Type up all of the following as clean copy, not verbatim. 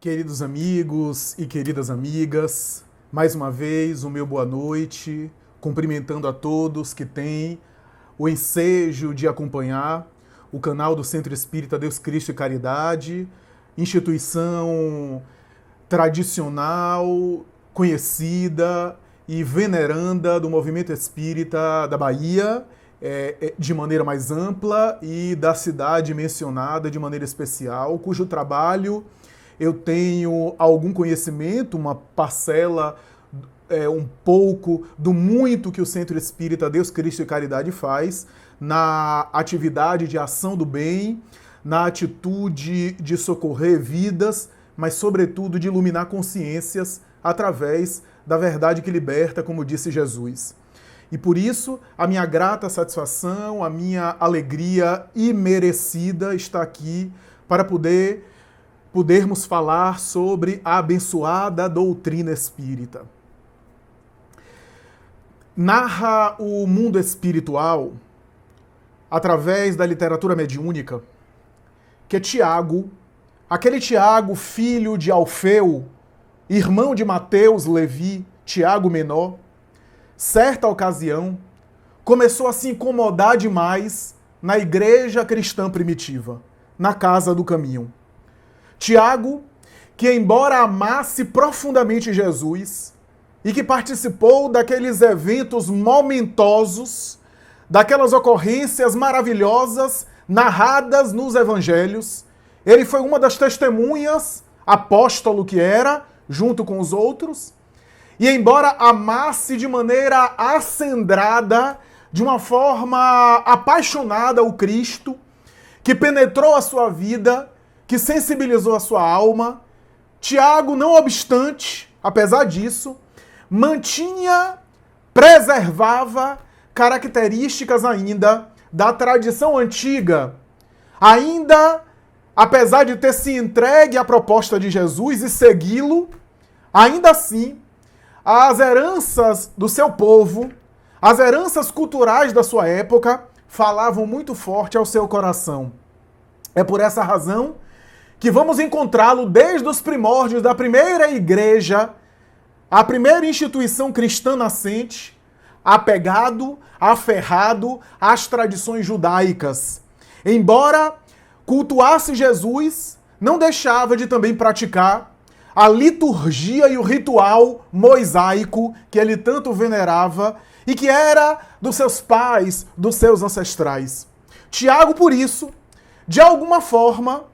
Queridos amigos e queridas amigas, mais uma vez o meu boa noite, cumprimentando a todos que têm o ensejo de acompanhar o canal do Centro Espírita Deus Cristo e Caridade, instituição tradicional, conhecida e veneranda do movimento espírita da Bahia, de maneira mais ampla, e da cidade mencionada de maneira especial, cujo trabalho eu tenho algum conhecimento, uma parcela, um pouco do muito que o Centro Espírita Deus Cristo e Caridade faz na atividade de ação do bem, na atitude de socorrer vidas, mas sobretudo de iluminar consciências através da verdade que liberta, como disse Jesus. E por isso, a minha grata satisfação, a minha alegria imerecida está aqui para podermos falar sobre a abençoada doutrina espírita. Narra o mundo espiritual, através da literatura mediúnica, que Tiago, aquele Tiago, filho de Alfeu, irmão de Mateus, Levi, Tiago menor, certa ocasião, começou a se incomodar demais na igreja cristã primitiva, na Casa do Caminho. Tiago, que embora amasse profundamente Jesus e que participou daqueles eventos momentosos, daquelas ocorrências maravilhosas narradas nos evangelhos, ele foi uma das testemunhas, apóstolo que era, junto com os outros, e embora amasse de maneira acendrada, de uma forma apaixonada o Cristo, que penetrou a sua vida, que sensibilizou a sua alma, Tiago, não obstante, apesar disso, preservava características ainda da tradição antiga, ainda, apesar de ter se entregue à proposta de Jesus e segui-lo, ainda assim, as heranças do seu povo, as heranças culturais da sua época, falavam muito forte ao seu coração. É por essa razão que vamos encontrá-lo desde os primórdios da primeira igreja, a primeira instituição cristã nascente, apegado, aferrado às tradições judaicas. Embora cultuasse Jesus, não deixava de também praticar a liturgia e o ritual mosaico que ele tanto venerava e que era dos seus pais, dos seus ancestrais. Tiago, por isso, de alguma forma,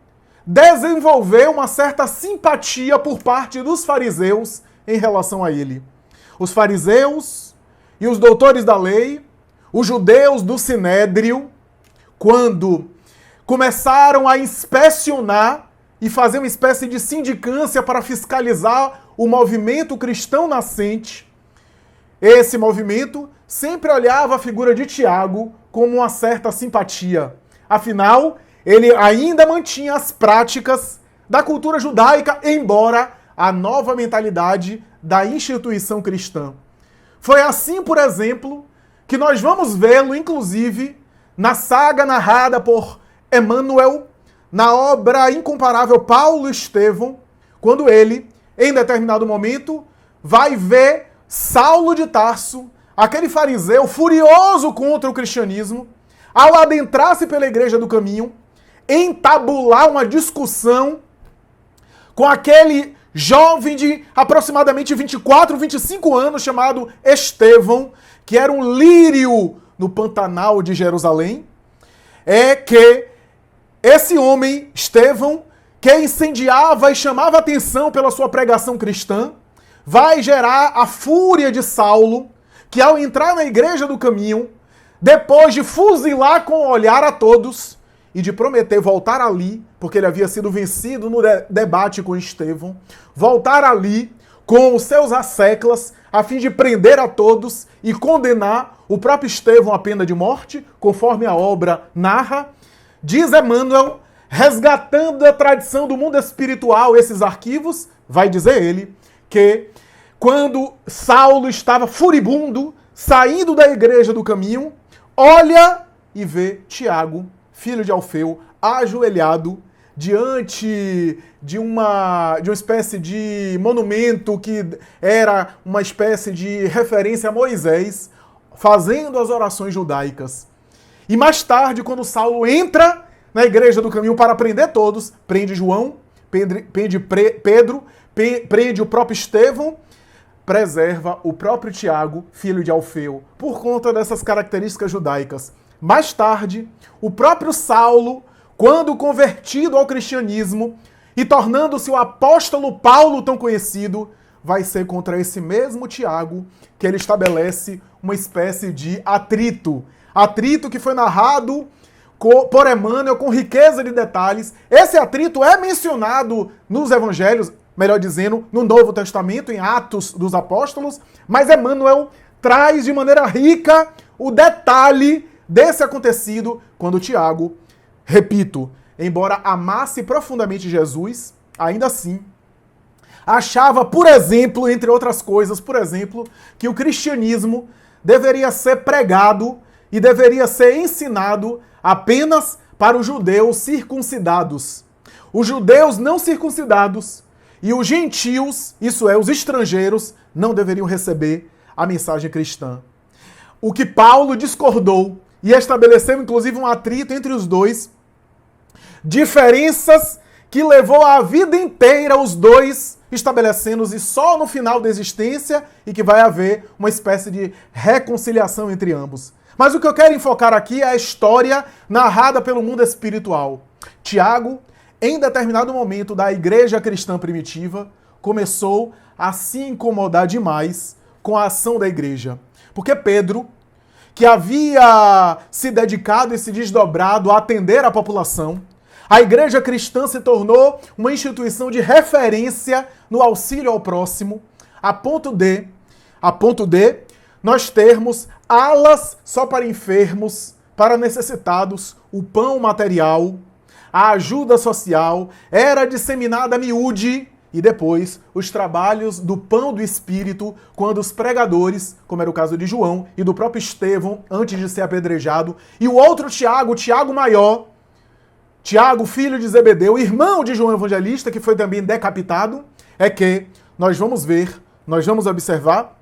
desenvolveu uma certa simpatia por parte dos fariseus em relação a ele. Os fariseus e os doutores da lei, os judeus do Sinédrio, quando começaram a inspecionar e fazer uma espécie de sindicância para fiscalizar o movimento cristão nascente, esse movimento sempre olhava a figura de Tiago com uma certa simpatia. Afinal, ele ainda mantinha as práticas da cultura judaica, embora a nova mentalidade da instituição cristã. Foi assim, por exemplo, que nós vamos vê-lo, inclusive, na saga narrada por Emmanuel, na obra incomparável Paulo Estevão, quando ele, em determinado momento, vai ver Saulo de Tarso, aquele fariseu furioso contra o cristianismo, ao adentrar-se pela Igreja do Caminho, entabular uma discussão com aquele jovem de aproximadamente 24, 25 anos, chamado Estevão, que era um lírio no Pantanal de Jerusalém, é que esse homem, Estevão, que incendiava e chamava atenção pela sua pregação cristã, vai gerar a fúria de Saulo, que ao entrar na Igreja do Caminho, depois de fuzilar com o olhar a todos e de prometer voltar ali, porque ele havia sido vencido no debate com Estevão, voltar ali com os seus asseclas, a fim de prender a todos e condenar o próprio Estevão à pena de morte, conforme a obra narra, diz Emmanuel, resgatando da tradição do mundo espiritual esses arquivos, vai dizer ele, que quando Saulo estava furibundo, saindo da Igreja do Caminho, olha e vê Tiago, filho de Alfeu, ajoelhado, diante de uma espécie de monumento que era uma espécie de referência a Moisés, fazendo as orações judaicas. E mais tarde, quando Saulo entra na igreja do caminho para prender todos, prende João, prende Pedro, prende o próprio Estevão, preserva o próprio Tiago, filho de Alfeu, por conta dessas características judaicas. Mais tarde, o próprio Saulo, quando convertido ao cristianismo e tornando-se o apóstolo Paulo tão conhecido, vai ser contra esse mesmo Tiago que ele estabelece uma espécie de atrito. Atrito que foi narrado por Emmanuel com riqueza de detalhes. Esse atrito é mencionado nos evangelhos, melhor dizendo, no Novo Testamento, em Atos dos Apóstolos, mas Emmanuel traz de maneira rica o detalhe desse acontecido quando Tiago, repito, embora amasse profundamente Jesus, ainda assim achava, por exemplo, entre outras coisas, por exemplo, que o cristianismo deveria ser pregado e deveria ser ensinado apenas para os judeus circuncidados. Os judeus não circuncidados e os gentios, isso é, os estrangeiros, não deveriam receber a mensagem cristã. O que Paulo discordou e estabeleceu, inclusive, um atrito entre os dois, diferenças que levou a vida inteira os dois estabelecendo-se só no final da existência e que vai haver uma espécie de reconciliação entre ambos. Mas o que eu quero enfocar aqui é a história narrada pelo mundo espiritual. Tiago, em determinado momento da igreja cristã primitiva, começou a se incomodar demais com a ação da igreja. Porque Pedro, que havia se dedicado e se desdobrado a atender a população, a igreja cristã se tornou uma instituição de referência no auxílio ao próximo, a ponto de nós termos alas só para enfermos, para necessitados, o pão material, a ajuda social, era disseminada a miúde, e depois os trabalhos do pão do Espírito, quando os pregadores, como era o caso de João e do próprio Estevão, antes de ser apedrejado, e o outro Tiago, o Tiago maior, Tiago, filho de Zebedeu, irmão de João Evangelista, que foi também decapitado, é que nós vamos ver, nós vamos observar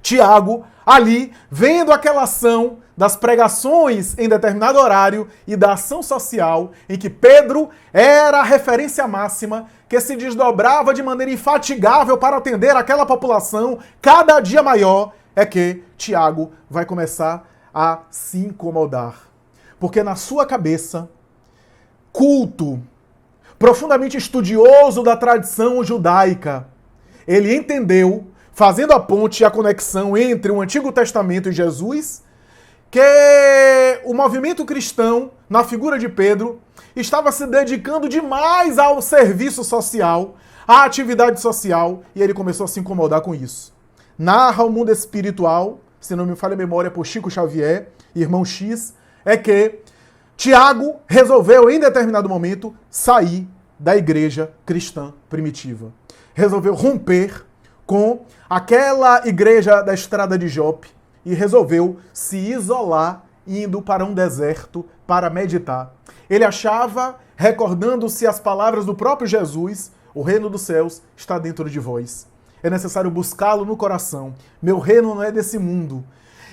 Tiago ali, vendo aquela ação das pregações em determinado horário e da ação social em que Pedro era a referência máxima, que se desdobrava de maneira infatigável para atender aquela população cada dia maior, é que Tiago vai começar a se incomodar. Porque na sua cabeça, culto, profundamente estudioso da tradição judaica, ele entendeu, fazendo a ponte e a conexão entre o Antigo Testamento e Jesus, que o movimento cristão, na figura de Pedro, estava se dedicando demais ao serviço social, à atividade social, e ele começou a se incomodar com isso. Narra o mundo espiritual, se não me falha a memória, por Chico Xavier, irmão X, é que Tiago resolveu, em determinado momento, sair da igreja cristã primitiva. Resolveu romper com aquela igreja da Estrada de Jope e resolveu se isolar, indo para um deserto para meditar. Ele achava, recordando-se as palavras do próprio Jesus, o reino dos céus está dentro de vós. É necessário buscá-lo no coração. Meu reino não é desse mundo.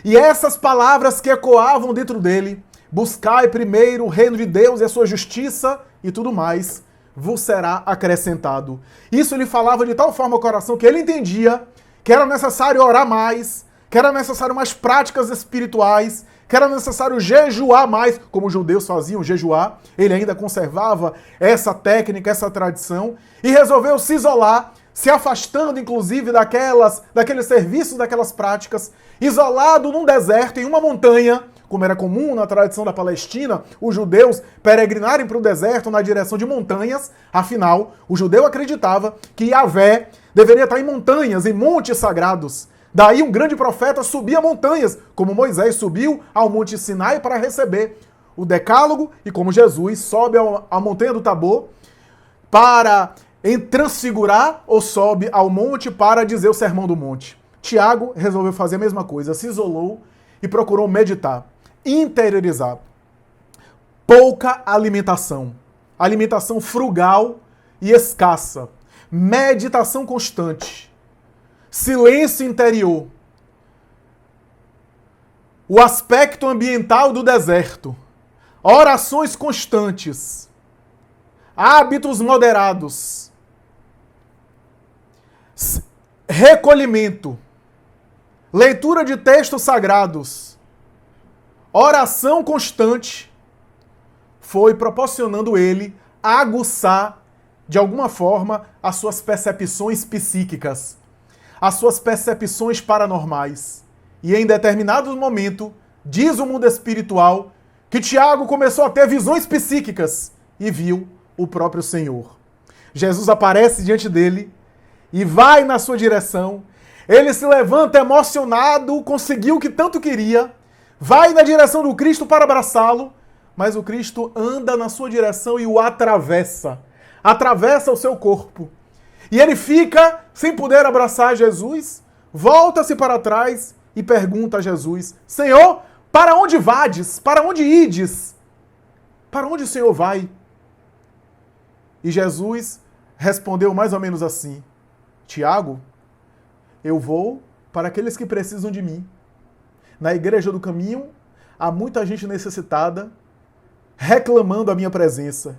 E essas palavras que ecoavam dentro dele, buscai primeiro o reino de Deus e a sua justiça e tudo mais, vos será acrescentado. Isso lhe falava de tal forma ao coração que ele entendia que era necessário orar mais, que era necessário mais práticas espirituais, que era necessário jejuar mais, como os judeus faziam, jejuar. Ele ainda conservava essa técnica, essa tradição, e resolveu se isolar, se afastando, inclusive, daqueles serviços, daquelas práticas, isolado num deserto, em uma montanha, como era comum na tradição da Palestina, os judeus peregrinarem para o deserto na direção de montanhas. Afinal, o judeu acreditava que Yahvé deveria estar em montanhas, em montes sagrados. Daí um grande profeta subia montanhas, como Moisés subiu ao Monte Sinai para receber o Decálogo, e como Jesus sobe à montanha do Tabor para transfigurar, ou sobe ao monte para dizer o sermão do monte. Tiago resolveu fazer a mesma coisa, se isolou e procurou meditar, interiorizar. Pouca alimentação, alimentação frugal e escassa, meditação constante, silêncio interior, o aspecto ambiental do deserto, orações constantes, hábitos moderados, recolhimento, leitura de textos sagrados, oração constante, foi proporcionando ele aguçar, de alguma forma, as suas percepções psíquicas, as suas percepções paranormais. E em determinado momento, diz o mundo espiritual, que Tiago começou a ter visões psíquicas e viu o próprio Senhor. Jesus aparece diante dele e vai na sua direção. Ele se levanta emocionado, conseguiu o que tanto queria, vai na direção do Cristo para abraçá-lo, mas o Cristo anda na sua direção e o atravessa o seu corpo. E ele fica sem poder abraçar Jesus, volta-se para trás e pergunta a Jesus: Senhor, para onde vades? Para onde ides? Para onde o Senhor vai? E Jesus respondeu mais ou menos assim: Tiago, eu vou para aqueles que precisam de mim. Na igreja do caminho, há muita gente necessitada, reclamando a minha presença.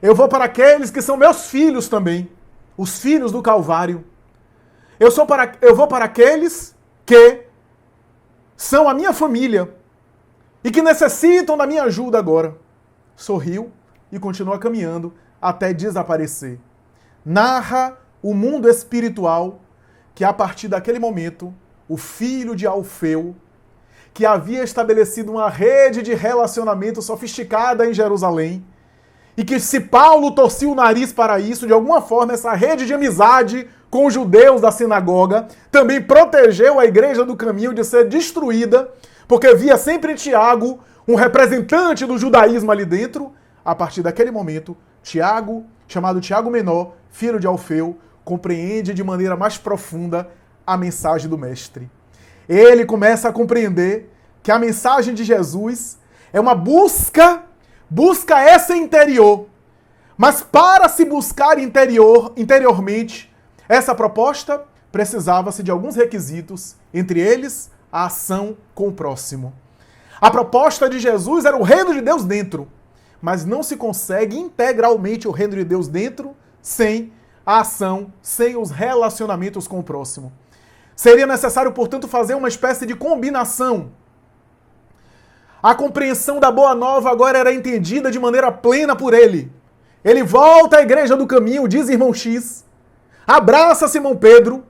Eu vou para aqueles que são meus filhos também, os filhos do Calvário. Eu vou para aqueles que são a minha família e que necessitam da minha ajuda agora. Sorriu e continua caminhando até desaparecer. Narra o mundo espiritual que, a partir daquele momento, o filho de Alfeu, que havia estabelecido uma rede de relacionamento sofisticada em Jerusalém, e que, se Paulo torcia o nariz para isso, de alguma forma, essa rede de amizade com os judeus da sinagoga também protegeu a igreja do caminho de ser destruída, porque via sempre em Tiago um representante do judaísmo ali dentro. A partir daquele momento, Tiago, chamado Tiago Menor, filho de Alfeu, compreende de maneira mais profunda a mensagem do Mestre. Ele começa a compreender que a mensagem de Jesus é uma busca essa interior. Mas para se buscar interiormente essa proposta, precisava-se de alguns requisitos, entre eles a ação com o próximo. A proposta de Jesus era o reino de Deus dentro, mas não se consegue integralmente o reino de Deus dentro sem a ação, sem os relacionamentos com o próximo. Seria necessário, portanto, fazer uma espécie de combinação. A compreensão da Boa Nova agora era entendida de maneira plena por ele. Ele volta à igreja do caminho, diz irmão X, abraça Simão Pedro,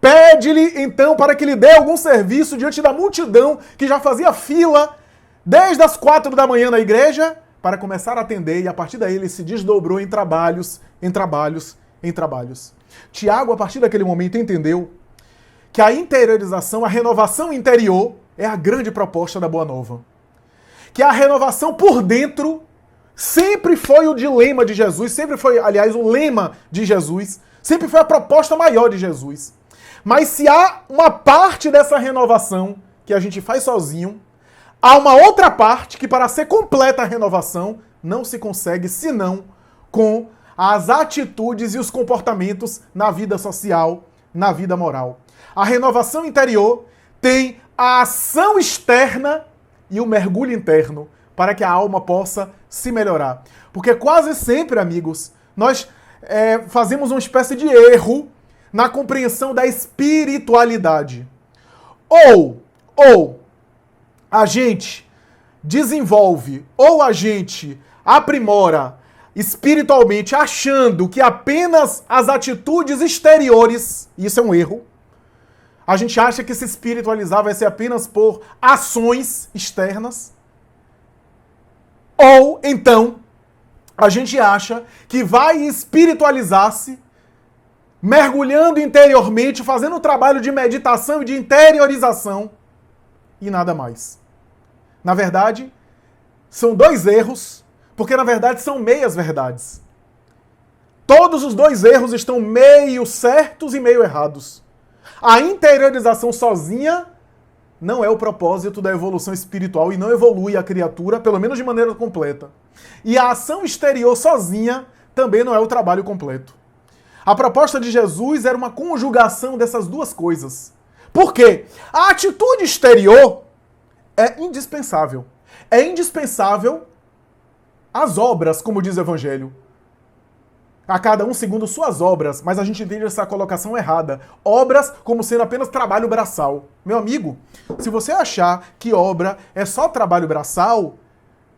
pede-lhe então para que lhe dê algum serviço diante da multidão que já fazia fila desde as 4 da manhã na igreja para começar a atender, e a partir daí ele se desdobrou em trabalhos. Tiago, a partir daquele momento, entendeu que a interiorização, a renovação interior é a grande proposta da Boa Nova. Que a renovação por dentro sempre foi o dilema de Jesus, sempre foi, aliás, o lema de Jesus, sempre foi a proposta maior de Jesus. Mas se há uma parte dessa renovação que a gente faz sozinho, há uma outra parte que, para ser completa a renovação, não se consegue senão com as atitudes e os comportamentos na vida social, na vida moral. A renovação interior tem a ação externa e o mergulho interno para que a alma possa se melhorar. Porque quase sempre, amigos, nós fazemos uma espécie de erro na compreensão da espiritualidade. Ou a gente desenvolve, ou a gente aprimora espiritualmente achando que apenas as atitudes exteriores, isso é um erro, a gente acha que se espiritualizar vai ser apenas por ações externas. Ou, então, a gente acha que vai espiritualizar-se mergulhando interiormente, fazendo um trabalho de meditação e de interiorização e nada mais. Na verdade, são dois erros, porque na verdade são meias verdades. Todos os dois erros estão meio certos e meio errados. A interiorização sozinha não é o propósito da evolução espiritual e não evolui a criatura, pelo menos de maneira completa. E a ação exterior sozinha também não é o trabalho completo. A proposta de Jesus era uma conjugação dessas duas coisas. Por quê? A atitude exterior é indispensável. É indispensável as obras, como diz o Evangelho. A cada um segundo suas obras, mas a gente entende essa colocação errada. Obras como sendo apenas trabalho braçal. Meu amigo, se você achar que obra é só trabalho braçal,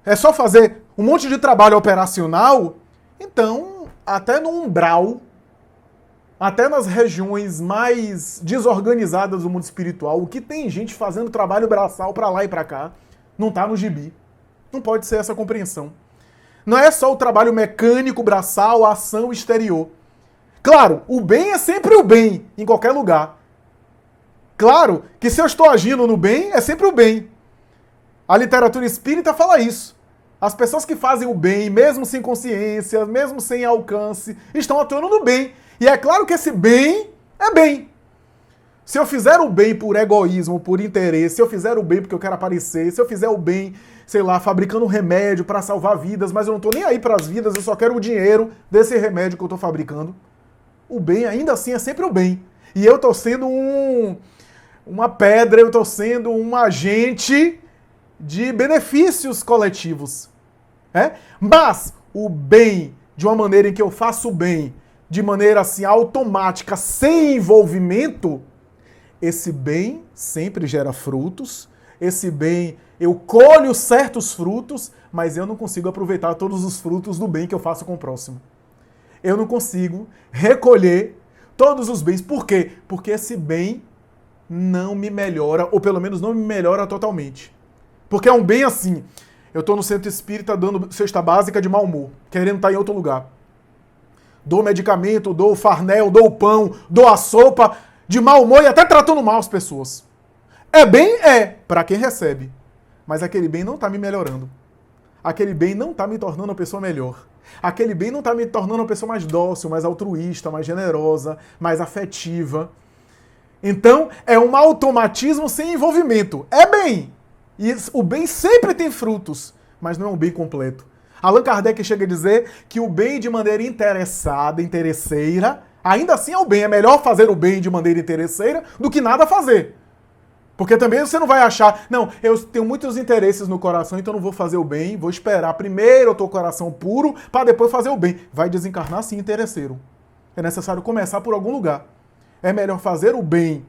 é só fazer um monte de trabalho operacional, então, até no umbral, até nas regiões mais desorganizadas do mundo espiritual, o que tem gente fazendo trabalho braçal pra lá e pra cá, não tá no gibi. Não pode ser essa compreensão. Não é só o trabalho mecânico, braçal, a ação exterior. Claro, o bem é sempre o bem, em qualquer lugar. Claro que se eu estou agindo no bem, é sempre o bem. A literatura espírita fala isso. As pessoas que fazem o bem, mesmo sem consciência, mesmo sem alcance, estão atuando no bem. E é claro que esse bem é bem. Se eu fizer o bem por egoísmo, por interesse, se eu fizer o bem porque eu quero aparecer, se eu fizer o bem, sei lá, fabricando um remédio para salvar vidas, mas eu não tô nem aí para as vidas, eu só quero o dinheiro desse remédio que eu tô fabricando, o bem ainda assim é sempre o bem. E eu tô sendo uma pedra, eu tô sendo um agente de benefícios coletivos. Mas o bem, de uma maneira em que eu faço o bem, de maneira assim automática, sem envolvimento, esse bem sempre gera frutos, esse bem eu colho certos frutos, mas eu não consigo aproveitar todos os frutos do bem que eu faço com o próximo. Eu não consigo recolher todos os bens. Por quê? Porque esse bem não me melhora, ou pelo menos não me melhora totalmente. Porque é um bem assim, eu estou no centro espírita dando cesta básica de mau humor, querendo estar em outro lugar. Dou medicamento, dou farnel, dou pão, dou a sopa, de mau humor e até tratando mal as pessoas. É bem? É, para quem recebe. Mas aquele bem não está me melhorando. Aquele bem não está me tornando uma pessoa melhor. Aquele bem não está me tornando uma pessoa mais dócil, mais altruísta, mais generosa, mais afetiva. Então, é um automatismo sem envolvimento. É bem. E o bem sempre tem frutos, mas não é um bem completo. Allan Kardec chega a dizer que o bem de maneira interessada, interesseira, ainda assim é o bem. É melhor fazer o bem de maneira interesseira do que nada fazer. Porque também você não vai achar, não, eu tenho muitos interesses no coração, então não vou fazer o bem, vou esperar primeiro eu tô com o coração puro para depois fazer o bem. Vai desencarnar sim interesseiro. É necessário começar por algum lugar. É melhor fazer o bem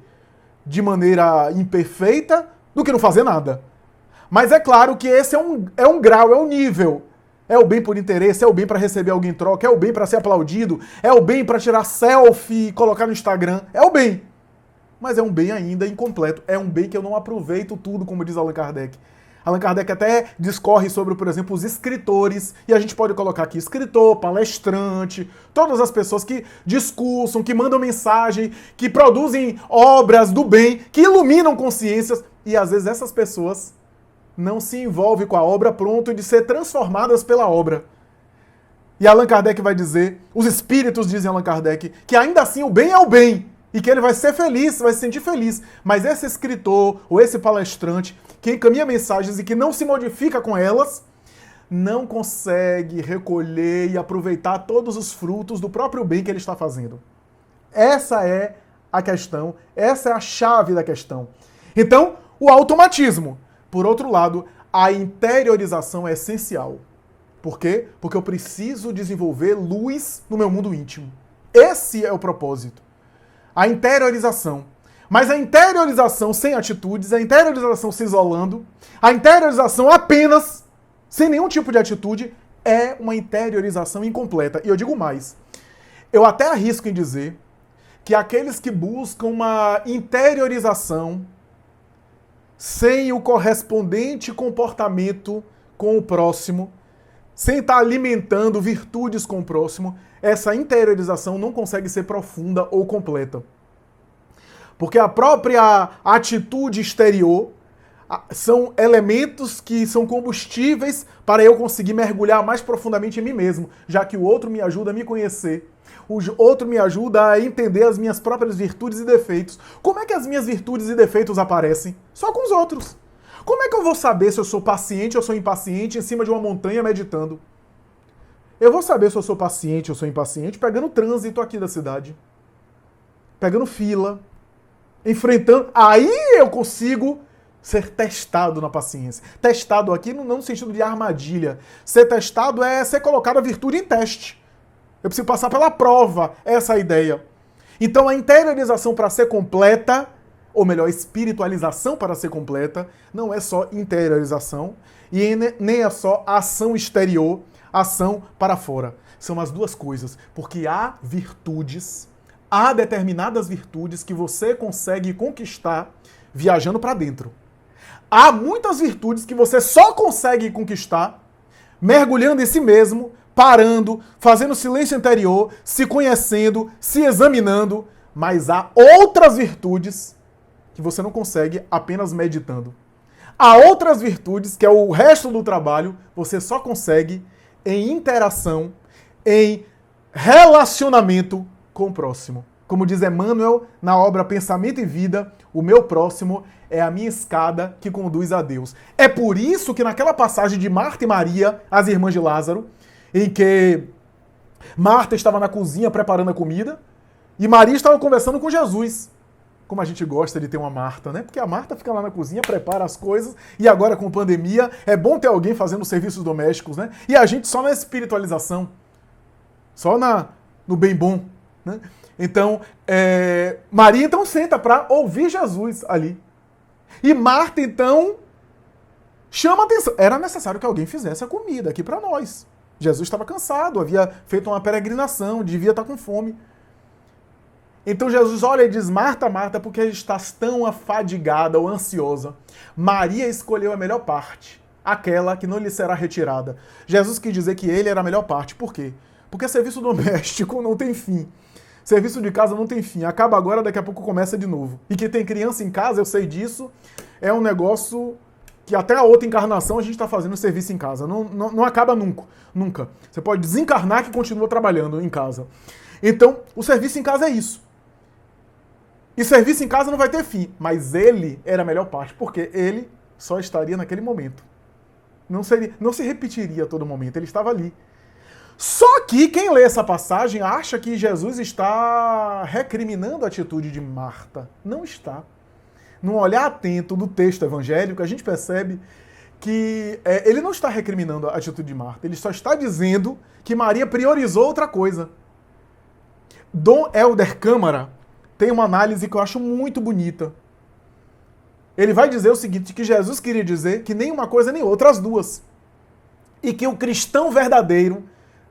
de maneira imperfeita do que não fazer nada. Mas é claro que esse é um grau, é um nível. É o bem por interesse, é o bem para receber alguém em troca, é o bem para ser aplaudido, é o bem para tirar selfie e colocar no Instagram, é o bem. Mas é um bem ainda incompleto, é um bem que eu não aproveito tudo, como diz Allan Kardec. Allan Kardec até discorre sobre, por exemplo, os escritores, e a gente pode colocar aqui escritor, palestrante, todas as pessoas que discursam, que mandam mensagem, que produzem obras do bem, que iluminam consciências, e às vezes essas pessoas não se envolvem com a obra pronto de ser transformadas pela obra. E Allan Kardec vai dizer, os espíritos dizem Allan Kardec, que ainda assim o bem é o bem, e que ele vai ser feliz, vai se sentir feliz. Mas esse escritor, ou esse palestrante, que encaminha mensagens e que não se modifica com elas, não consegue recolher e aproveitar todos os frutos do próprio bem que ele está fazendo. Essa é a questão, essa é a chave da questão. Então, o automatismo. Por outro lado, a interiorização é essencial. Por quê? Porque eu preciso desenvolver luz no meu mundo íntimo. Esse é o propósito. A interiorização. Mas a interiorização sem atitudes, a interiorização se isolando, a interiorização apenas, sem nenhum tipo de atitude, é uma interiorização incompleta. E eu digo mais. Eu até arrisco em dizer que aqueles que buscam uma interiorização sem o correspondente comportamento com o próximo, sem estar alimentando virtudes com o próximo, essa interiorização não consegue ser profunda ou completa. Porque a própria atitude exterior, são elementos que são combustíveis para eu conseguir mergulhar mais profundamente em mim mesmo, já que o outro me ajuda a me conhecer. O outro me ajuda a entender as minhas próprias virtudes e defeitos. Como é que as minhas virtudes e defeitos aparecem? Só com os outros. Como é que eu vou saber se eu sou paciente ou sou impaciente em cima de uma montanha meditando? Eu vou saber se eu sou paciente ou sou impaciente pegando o trânsito aqui da cidade. Pegando fila. Enfrentando. Aí eu consigo ser testado na paciência. Testado aqui não no sentido de armadilha. Ser testado é ser colocado a virtude em teste. Eu preciso passar pela prova, essa é a ideia. Então a interiorização para ser completa, ou melhor, espiritualização para ser completa, não é só interiorização e nem é só ação exterior, ação para fora. São as duas coisas, porque há virtudes, há determinadas virtudes que você consegue conquistar viajando para dentro. Há muitas virtudes que você só consegue conquistar mergulhando em si mesmo, parando, fazendo silêncio interior, se conhecendo, se examinando, mas há outras virtudes que você não consegue apenas meditando. Há outras virtudes, que é o resto do trabalho, você só consegue em interação, em relacionamento com o próximo. Como diz Emmanuel na obra Pensamento e Vida, o meu próximo é a minha escada que conduz a Deus. É por isso que naquela passagem de Marta e Maria, as irmãs de Lázaro, em que Marta estava na cozinha preparando a comida e Maria estava conversando com Jesus. Como a gente gosta de ter uma Marta, né? Porque a Marta fica lá na cozinha, prepara as coisas e agora com pandemia é bom ter alguém fazendo serviços domésticos, né? E a gente só na espiritualização, só no bem bom, né? Então, Maria então senta para ouvir Jesus ali. E Marta então chama atenção. Era necessário que alguém fizesse a comida aqui para nós. Jesus estava cansado, havia feito uma peregrinação, devia estar com fome. Então Jesus olha e diz, Marta, Marta, por que estás tão afadigada ou ansiosa? Maria escolheu a melhor parte, aquela que não lhe será retirada. Jesus quis dizer que ele era a melhor parte. Por quê? Porque serviço doméstico não tem fim. Serviço de casa não tem fim. Acaba agora, daqui a pouco começa de novo. E que tem criança em casa, eu sei disso, é um negócio que até a outra encarnação a gente está fazendo serviço em casa. Não acaba nunca. Você pode desencarnar que continua trabalhando em casa. Então, o serviço em casa é isso. E serviço em casa não vai ter fim. Mas ele era a melhor parte, porque ele só estaria naquele momento. Não se repetiria a todo momento, ele estava ali. Só que quem lê essa passagem acha que Jesus está recriminando a atitude de Marta. Não está. Num olhar atento do texto evangélico, a gente percebe que ele não está recriminando a atitude de Marta, ele só está dizendo que Maria priorizou outra coisa. Dom Helder Câmara tem uma análise que eu acho muito bonita. Ele vai dizer o seguinte, que Jesus queria dizer que nem uma coisa nem outra, as duas. E que o cristão verdadeiro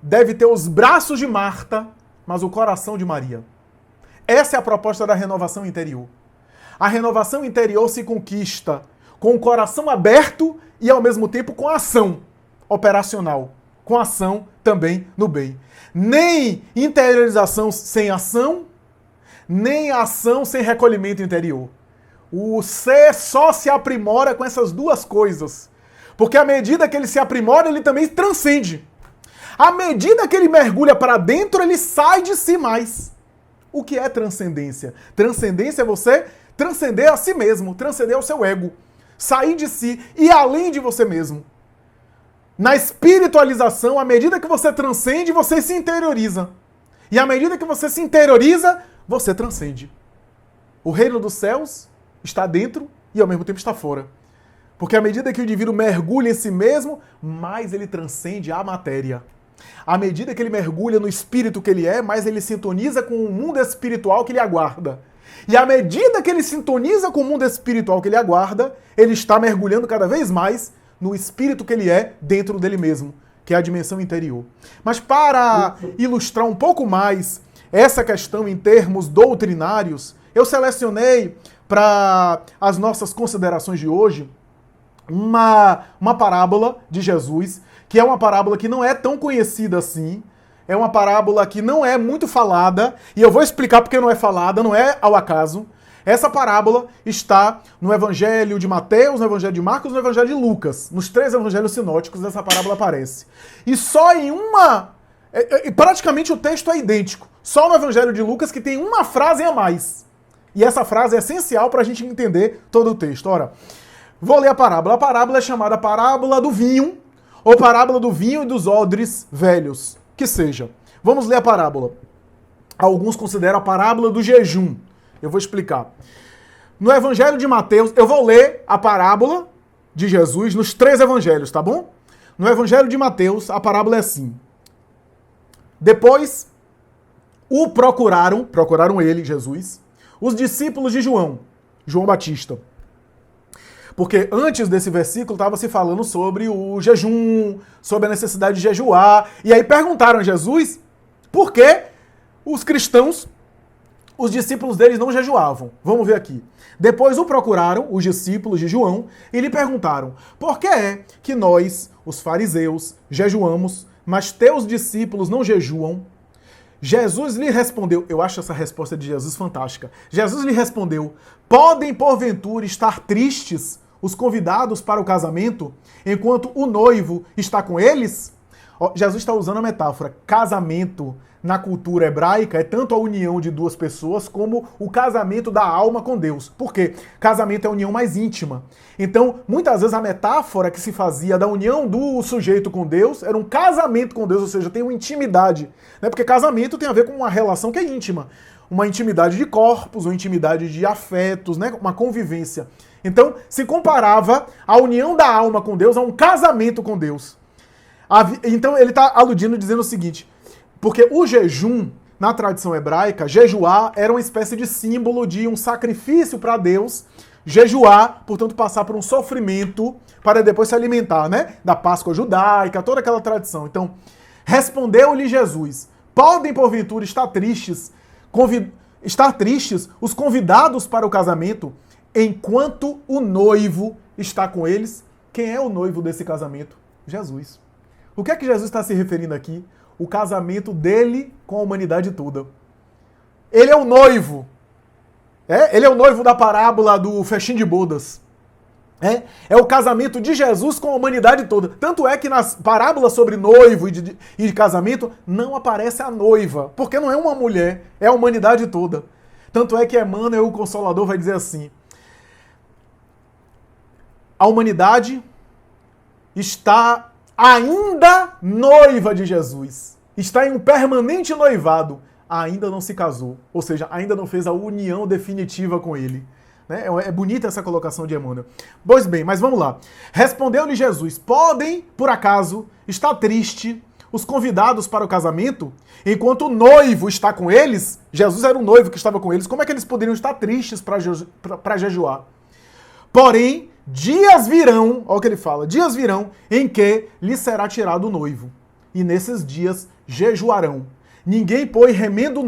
deve ter os braços de Marta, mas o coração de Maria. Essa é a proposta da renovação interior. A renovação interior se conquista com o coração aberto e, ao mesmo tempo, com a ação operacional. Com ação também no bem. Nem interiorização sem ação, nem ação sem recolhimento interior. O ser só se aprimora com essas duas coisas. Porque à medida que ele se aprimora, ele também transcende. À medida que ele mergulha para dentro, ele sai de si mais. O que é transcendência? Transcendência é você transcender a si mesmo, transcender ao seu ego, sair de si e além de você mesmo. Na espiritualização, à medida que você transcende, você se interioriza. E à medida que você se interioriza, você transcende. O reino dos céus está dentro e ao mesmo tempo está fora. Porque à medida que o indivíduo mergulha em si mesmo, mais ele transcende a matéria. À medida que ele mergulha no espírito que ele é, mais ele sintoniza com o mundo espiritual que ele aguarda. E à medida que ele sintoniza com o mundo espiritual que ele aguarda, ele está mergulhando cada vez mais no espírito que ele é dentro dele mesmo, que é a dimensão interior. Mas para ilustrar um pouco mais essa questão em termos doutrinários, eu selecionei para as nossas considerações de hoje uma parábola de Jesus, que é uma parábola que não é tão conhecida assim, é uma parábola que não é muito falada, e eu vou explicar porque não é falada, não é ao acaso. Essa parábola está no Evangelho de Mateus, no Evangelho de Marcos e no Evangelho de Lucas. Nos 3 evangelhos sinóticos essa parábola aparece. E só em uma... praticamente o texto é idêntico. Só no Evangelho de Lucas que tem uma frase a mais. E essa frase é essencial para a gente entender todo o texto. Ora, vou ler a parábola. A parábola é chamada parábola do vinho, ou parábola do vinho e dos odres velhos. Que seja. Vamos ler a parábola. Alguns consideram a parábola do jejum. Eu vou explicar. No Evangelho de Mateus, eu vou ler a parábola de Jesus nos 3 evangelhos, tá bom? No Evangelho de Mateus, a parábola é assim. Depois, procuraram ele, Jesus, os discípulos de João Batista. Porque antes desse versículo estava se falando sobre o jejum, sobre a necessidade de jejuar. E aí perguntaram a Jesus por que os cristãos, os discípulos deles não jejuavam. Vamos ver aqui. Depois o procuraram, os discípulos de João, e lhe perguntaram: por que é que nós, os fariseus, jejuamos, mas teus discípulos não jejuam? Jesus lhe respondeu, eu acho essa resposta de Jesus fantástica. Jesus lhe respondeu: podem porventura estar tristes os convidados para o casamento, enquanto o noivo está com eles? Jesus está usando a metáfora. Casamento na cultura hebraica é tanto a união de 2 pessoas como o casamento da alma com Deus. Por quê? Casamento é a união mais íntima. Então, muitas vezes a metáfora que se fazia da união do sujeito com Deus era um casamento com Deus, ou seja, tem uma intimidade. Né? Porque casamento tem a ver com uma relação que é íntima. Uma intimidade de corpos, uma intimidade de afetos, né? Uma convivência. Então, se comparava a união da alma com Deus a um casamento com Deus. Então, ele está aludindo, dizendo o seguinte: porque o jejum, na tradição hebraica, jejuar era uma espécie de símbolo de um sacrifício para Deus. Jejuar, portanto, passar por um sofrimento para depois se alimentar, né? Da Páscoa judaica, toda aquela tradição. Então, respondeu-lhe Jesus: podem, porventura, estar tristes os convidados para o casamento, enquanto o noivo está com eles? Quem é o noivo desse casamento? Jesus. O que é que Jesus está se referindo aqui? O casamento dele com a humanidade toda. Ele é o noivo. Ele é o noivo da parábola do festim de bodas. É o casamento de Jesus com a humanidade toda. Tanto é que nas parábolas sobre noivo e de casamento não aparece a noiva, porque não é uma mulher, é a humanidade toda. Tanto é que Emmanuel, o Consolador, vai dizer assim: a humanidade está ainda noiva de Jesus. Está em um permanente noivado. Ainda não se casou. Ou seja, ainda não fez a união definitiva com ele. Né? É bonita essa colocação de Emmanuel. Pois bem, mas vamos lá. Respondeu-lhe Jesus: podem, por acaso, estar triste os convidados para o casamento, enquanto o noivo está com eles? Jesus era o noivo que estava com eles. Como é que eles poderiam estar tristes para jejuar? Porém, dias virão, olha o que ele fala, dias virão em que lhe será tirado o noivo, e nesses dias jejuarão. Ninguém põe remendo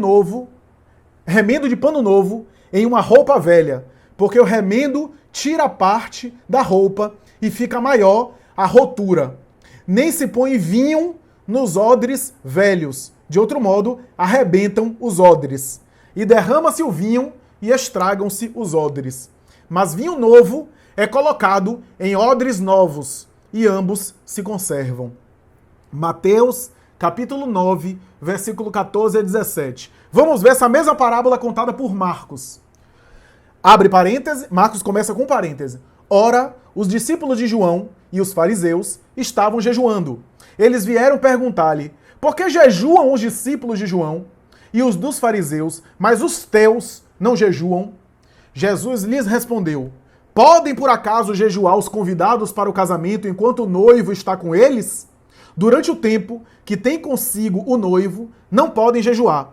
de pano novo em uma roupa velha, porque o remendo tira parte da roupa e fica maior a rotura. Nem se põe vinho nos odres velhos, de outro modo arrebentam os odres, e derrama-se o vinho e estragam-se os odres. Mas vinho novo é colocado em odres novos, e ambos se conservam. Mateus, capítulo 9, versículo 14 a 17. Vamos ver essa mesma parábola contada por Marcos. Abre parêntese, Marcos começa com parêntese. Ora, os discípulos de João e os fariseus estavam jejuando. Eles vieram perguntar-lhe: por que jejuam os discípulos de João e os dos fariseus, mas os teus não jejuam? Jesus lhes respondeu: podem por acaso jejuar os convidados para o casamento enquanto o noivo está com eles? Durante o tempo que tem consigo o noivo, não podem jejuar.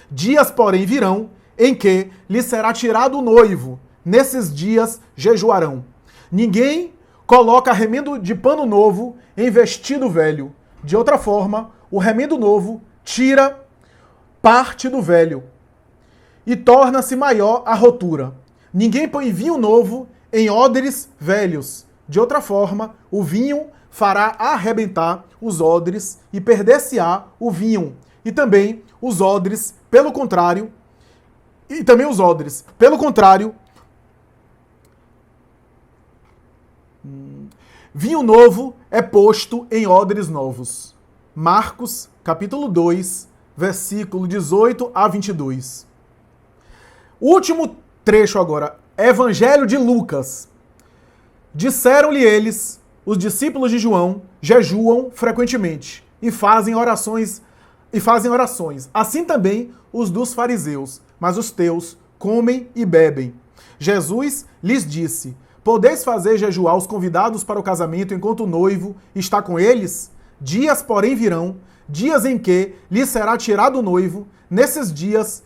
Dias, porém, virão em que lhe será tirado o noivo. Nesses dias jejuarão. Ninguém coloca remendo de pano novo em vestido velho. De outra forma, o remendo novo tira parte do velho e torna-se maior a rotura. Ninguém põe vinho novo em odres velhos. De outra forma, o vinho fará arrebentar os odres e perder-se-á o vinho. E também os odres, pelo contrário, e também os odres. Pelo contrário, vinho novo é posto em odres novos. Marcos, capítulo 2, versículo 18 a 22. Último trecho agora. Evangelho de Lucas. Disseram-lhe eles, os discípulos de João, jejuam frequentemente e fazem orações. Assim também os dos fariseus, mas os teus comem e bebem. Jesus lhes disse: podeis fazer jejuar os convidados para o casamento enquanto o noivo está com eles? Dias, porém, virão, dias em que lhes será tirado o noivo, nesses dias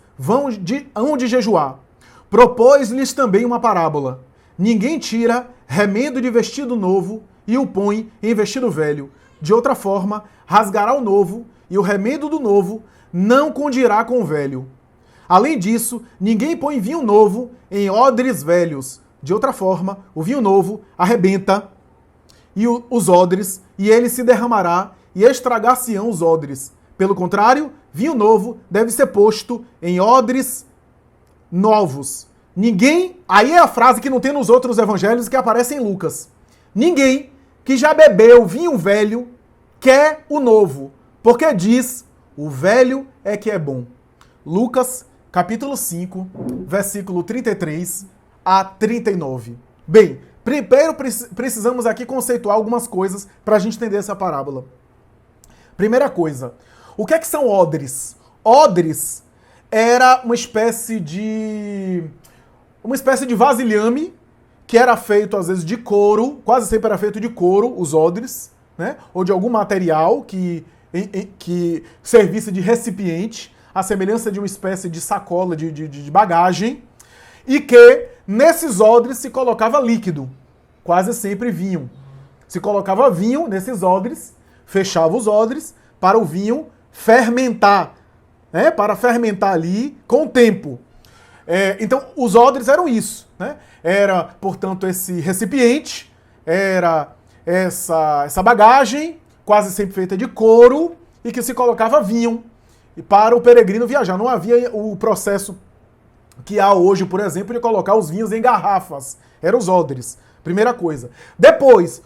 hão de jejuar. Propôs-lhes também uma parábola. Ninguém tira remendo de vestido novo e o põe em vestido velho. De outra forma, rasgará o novo, e o remendo do novo não condirá com o velho. Além disso, ninguém põe vinho novo em odres velhos. De outra forma, o vinho novo arrebenta os odres, e ele se derramará, e estragar-se-ão os odres. Pelo contrário, vinho novo deve ser posto em odres novos. Ninguém, aí é a frase que não tem nos outros evangelhos que aparece em Lucas. Ninguém que já bebeu vinho velho quer o novo, porque diz, o velho é que é bom. Lucas, capítulo 5, versículo 33 a 39. Bem, primeiro precisamos aqui conceituar algumas coisas para a gente entender essa parábola. Primeira coisa, o que é que são odres? Odres era uma espécie de vasilhame que era feito às vezes de couro, quase sempre era feito de couro, os odres, né? Ou de algum material que servisse de recipiente, a semelhança de uma espécie de sacola de bagagem, e que nesses odres se colocava líquido, quase sempre vinho. Se colocava vinho nesses odres, fechava os odres para o vinho fermentar, né? Para fermentar ali com o tempo. Então, os odres eram isso, né? Era, portanto, esse recipiente, era essa bagagem, quase sempre feita de couro, e que se colocava vinho para o peregrino viajar. Não havia o processo que há hoje, por exemplo, de colocar os vinhos em garrafas. Eram os odres. Primeira coisa. Depois,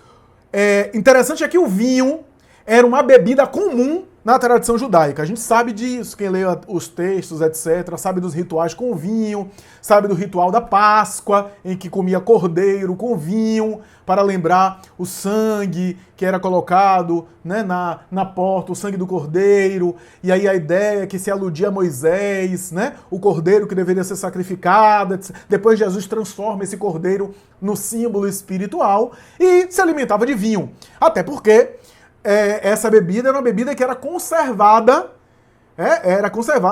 interessante é que o vinho era uma bebida comum na tradição judaica. A gente sabe disso, quem lê os textos, etc., sabe dos rituais com vinho, sabe do ritual da Páscoa, em que comia cordeiro com vinho, para lembrar o sangue que era colocado, né, na porta, o sangue do cordeiro, e aí a ideia é que se aludia a Moisés, né, o cordeiro que deveria ser sacrificado, etc. Depois Jesus transforma esse cordeiro no símbolo espiritual e se alimentava de vinho. Até porque essa bebida era uma bebida que era conservada,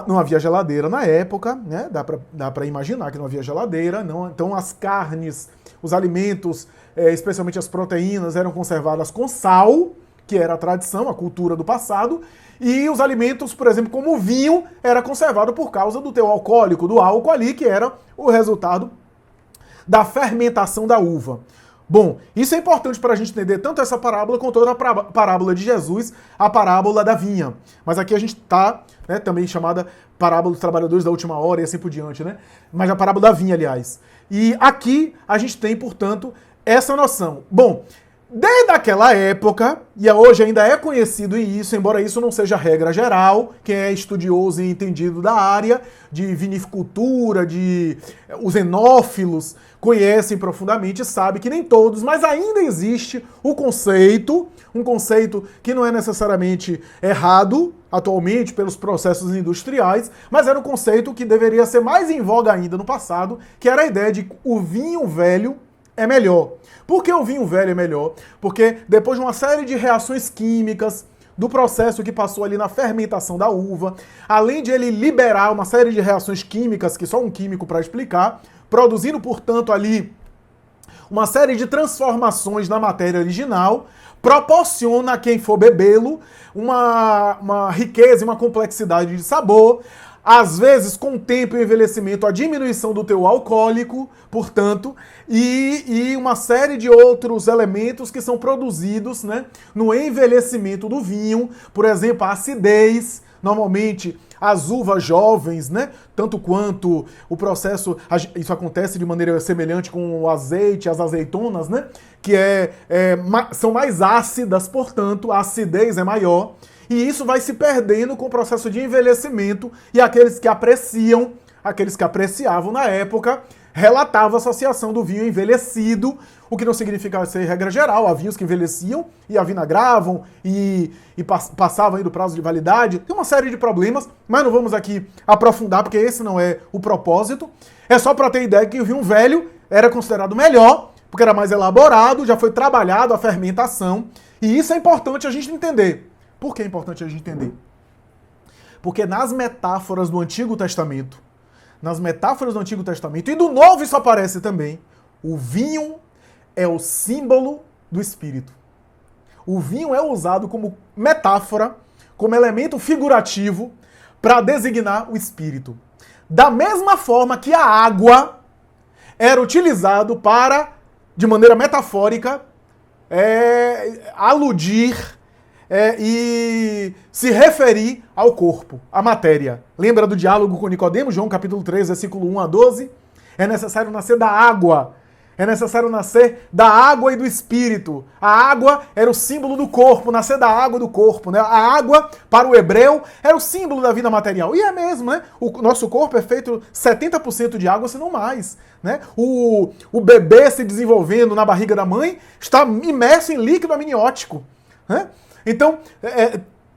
não havia geladeira na época, né? Dá para imaginar que não havia geladeira, não. Então as carnes, os alimentos, especialmente as proteínas, eram conservadas com sal, que era a tradição, a cultura do passado, e os alimentos, por exemplo, como o vinho, era conservado por causa do teor alcoólico, do álcool ali, que era o resultado da fermentação da uva. Bom, isso é importante para a gente entender tanto essa parábola quanto a parábola de Jesus, a parábola da vinha. Mas aqui a gente está, né, também chamada parábola dos trabalhadores da última hora e assim por diante, né? Mas a parábola da vinha, aliás. E aqui a gente tem, portanto, essa noção. Bom, desde aquela época, e hoje ainda é conhecido isso, embora isso não seja regra geral, quem é estudioso e entendido da área de vinicultura, os enófilos, conhecem profundamente e sabem que nem todos, mas ainda existe um conceito que não é necessariamente errado atualmente pelos processos industriais, mas era um conceito que deveria ser mais em voga ainda no passado, que era a ideia de que o vinho velho é melhor. Por que o vinho velho é melhor? Porque depois de uma série de reações químicas, do processo que passou ali na fermentação da uva, além de ele liberar uma série de reações químicas, que só um químico para explicar, produzindo, portanto, ali uma série de transformações na matéria original, proporciona a quem for bebê-lo uma riqueza e uma complexidade de sabor, às vezes, com o tempo e o envelhecimento, a diminuição do teor alcoólico, portanto, e uma série de outros elementos que são produzidos, né, no envelhecimento do vinho, por exemplo, a acidez, normalmente as uvas jovens, né? Tanto quanto o processo, isso acontece de maneira semelhante com o azeite, as azeitonas, né? Que são mais ácidas, portanto, a acidez é maior. E isso vai se perdendo com o processo de envelhecimento, e aqueles que apreciavam na época, relatavam a associação do vinho envelhecido, o que não significa ser regra geral. Há vinhos que envelheciam e avinagravam e passavam aí do prazo de validade. Tem uma série de problemas, mas não vamos aqui aprofundar, porque esse não é o propósito. É só para ter ideia que o vinho velho era considerado melhor, porque era mais elaborado, já foi trabalhado a fermentação, e isso é importante a gente entender. Por que é importante a gente entender? Porque nas metáforas do Antigo Testamento, e do Novo isso aparece também, o vinho é o símbolo do Espírito. O vinho é usado como metáfora, como elemento figurativo para designar o Espírito. Da mesma forma que a água era utilizado para, de maneira metafórica, aludir e se referir ao corpo, à matéria. Lembra do diálogo com Nicodemo, João capítulo 3, versículo 1 a 12? É necessário nascer da água. É necessário nascer da água e do Espírito. A água era o símbolo do corpo, nascer da água do corpo, né? A água, para o hebreu, era o símbolo da vida material. E é mesmo, né? O nosso corpo é feito 70% de água, se não mais, né? O bebê se desenvolvendo na barriga da mãe está imerso em líquido amniótico, né? Então,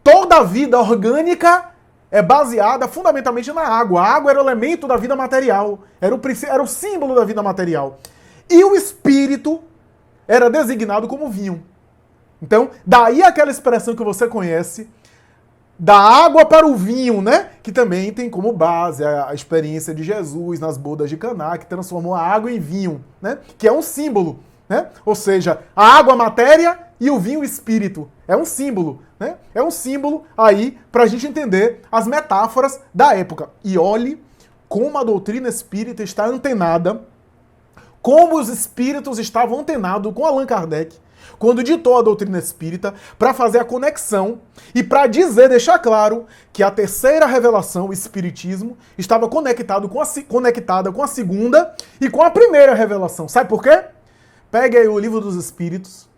toda a vida orgânica é baseada fundamentalmente na água. A água era o elemento da vida material, era o símbolo da vida material. E o Espírito era designado como vinho. Então, daí aquela expressão que você conhece, da água para o vinho, né? Que também tem como base a experiência de Jesus nas bodas de Caná, que transformou a água em vinho, né? Que é um símbolo, né? Ou seja, a água matéria e o vinho espírito. É um símbolo, né? É um símbolo aí para a gente entender as metáforas da época. E olhe como a doutrina espírita está antenada, como os espíritos estavam antenados com Allan Kardec, quando ditou a doutrina espírita, para fazer a conexão e para deixar claro que a terceira revelação, o espiritismo, estava conectada com a segunda e com a primeira revelação. Sabe por quê? Pegue aí o Livro dos Espíritos,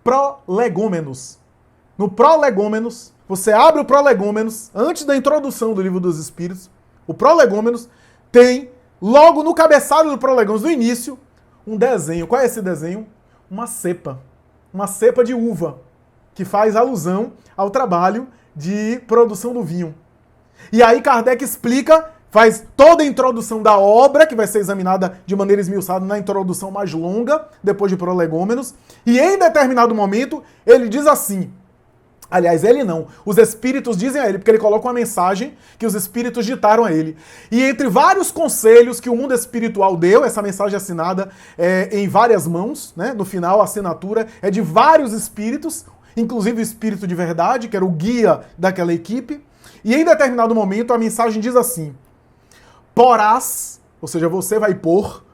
Prolegômenos. No Prolegômenos, você abre o Prolegômenos, antes da introdução do Livro dos Espíritos, o Prolegômenos tem, logo no cabeçalho do Prolegômenos, no início, um desenho. Qual é esse desenho? Uma cepa de uva, que faz alusão ao trabalho de produção do vinho. E aí Kardec explica, faz toda a introdução da obra, que vai ser examinada de maneira esmiuçada na introdução mais longa, depois de Prolegômenos, e em determinado momento ele diz assim, aliás, ele não, os espíritos dizem a ele, porque ele coloca uma mensagem que os espíritos ditaram a ele. E entre vários conselhos que o mundo espiritual deu, essa mensagem assinada em várias mãos, né? No final a assinatura é de vários espíritos, inclusive o espírito de verdade, que era o guia daquela equipe. E em determinado momento a mensagem diz assim, porás, ou seja, você vai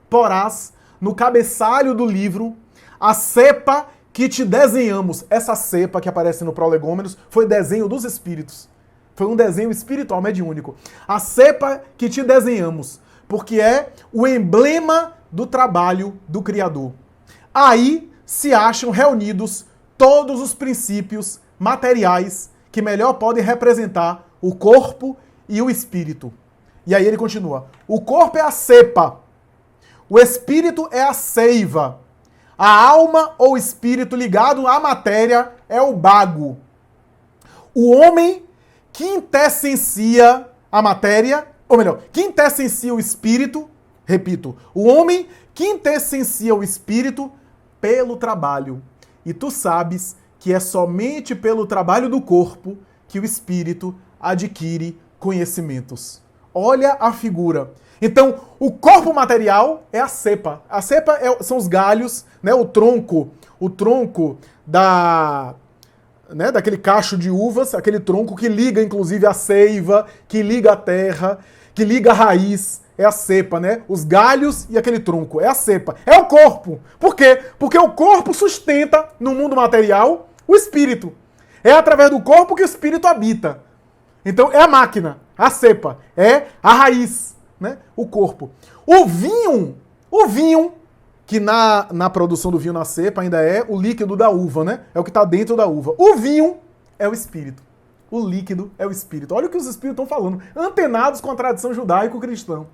porás no cabeçalho do livro a cepa que te desenhamos. Essa cepa que aparece no Prolegômenos foi desenho dos espíritos. Foi um desenho espiritual mediúnico. A cepa que te desenhamos, porque é o emblema do trabalho do Criador. Aí se acham reunidos todos os princípios materiais que melhor podem representar o corpo e o espírito. E aí ele continua. O corpo é a cepa, o espírito é a seiva, a alma ou espírito ligado à matéria é o bago. O homem quintessencia a matéria, ou melhor, quintessencia o espírito, repito, o homem quintessencia o espírito pelo trabalho. E tu sabes que é somente pelo trabalho do corpo que o espírito adquire conhecimentos. Olha a figura. Então, o corpo material é a cepa. A cepa são os galhos, né, o tronco daquele cacho de uvas, aquele tronco que liga, inclusive, a seiva, que liga a terra, que liga a raiz. É a cepa, né? Os galhos e aquele tronco. É a cepa. É o corpo. Por quê? Porque o corpo sustenta, no mundo material, o espírito. É através do corpo que o espírito habita. Então é a máquina, a cepa, é a raiz, né? O corpo. O vinho, que na produção do vinho na cepa ainda é o líquido da uva, né? É o que está dentro da uva. O vinho é o espírito. O líquido é o espírito. Olha o que os espíritos estão falando, antenados com a tradição judaico-cristã.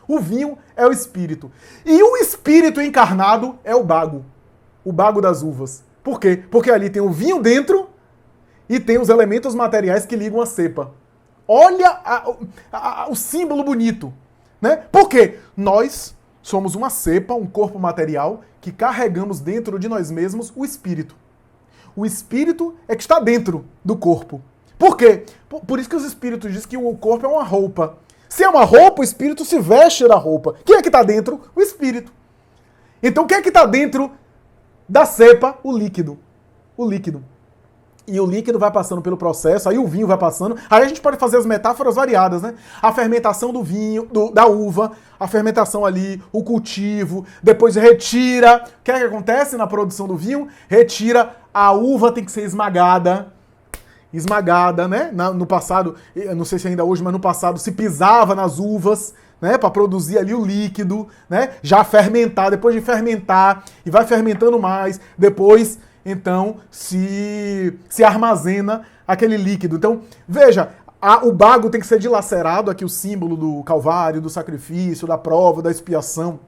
O vinho é o espírito. E o espírito encarnado é o bago das uvas. Por quê? Porque ali tem o vinho dentro e tem os elementos materiais que ligam a cepa. Olha o símbolo bonito, né? Por quê? Nós somos uma cepa, um corpo material, que carregamos dentro de nós mesmos o espírito. O espírito é que está dentro do corpo. Por quê? Por isso que os espíritos dizem que o corpo é uma roupa. Se é uma roupa, o espírito se veste da roupa. Quem é que está dentro? O espírito. Então, quem é que está dentro da cepa? O líquido. O líquido. E o líquido vai passando pelo processo, aí o vinho vai passando. Aí a gente pode fazer as metáforas variadas, né? A fermentação do vinho, da uva, a fermentação ali, o cultivo, depois retira. O que é que acontece na produção do vinho? Retira, a uva tem que ser esmagada, né? No passado, eu não sei se ainda hoje, mas no passado se pisava nas uvas, né? Para produzir ali o líquido, né? Já fermentar, depois de fermentar, e vai fermentando mais, depois... Então, se armazena aquele líquido. Então, veja, o bago tem que ser dilacerado, aqui o símbolo do calvário, do sacrifício, da prova, da expiação,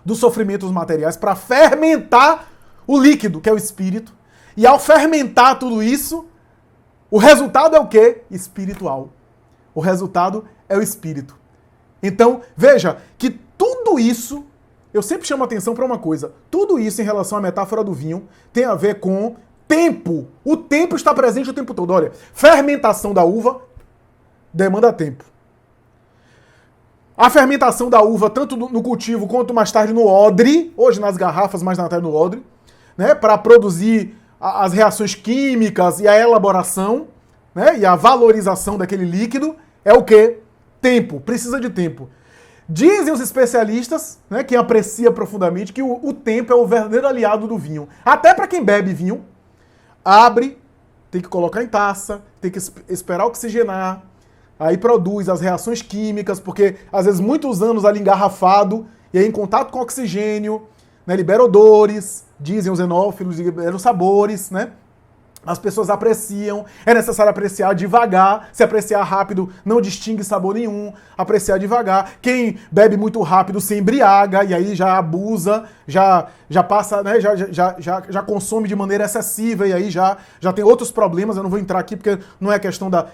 dos sofrimentos materiais, para fermentar o líquido, que é o espírito. E ao fermentar tudo isso, o resultado é o quê? Espiritual. O resultado é o espírito. Então, veja que tudo isso... Eu sempre chamo a atenção para uma coisa. Tudo isso em relação à metáfora do vinho tem a ver com tempo. O tempo está presente o tempo todo. Olha, fermentação da uva demanda tempo. A fermentação da uva, tanto no cultivo quanto mais tarde no odre, hoje nas garrafas, mais na tarde no odre, né, para produzir as reações químicas e a elaboração, né, e a valorização daquele líquido, é o quê? Tempo. Precisa de tempo. Dizem os especialistas, né, quem aprecia profundamente, que o tempo é o verdadeiro aliado do vinho. Até para quem bebe vinho, abre, tem que colocar em taça, tem que esperar oxigenar, aí produz as reações químicas, porque às vezes muitos anos ali engarrafado, e aí em contato com oxigênio, né, libera odores, dizem os enófilos, libera os sabores, né? As pessoas apreciam, é necessário apreciar devagar, se apreciar rápido não distingue sabor nenhum, apreciar devagar. Quem bebe muito rápido se embriaga e aí já abusa, já passa, né, já consome de maneira excessiva e aí já tem outros problemas. Eu não vou entrar aqui porque não é questão da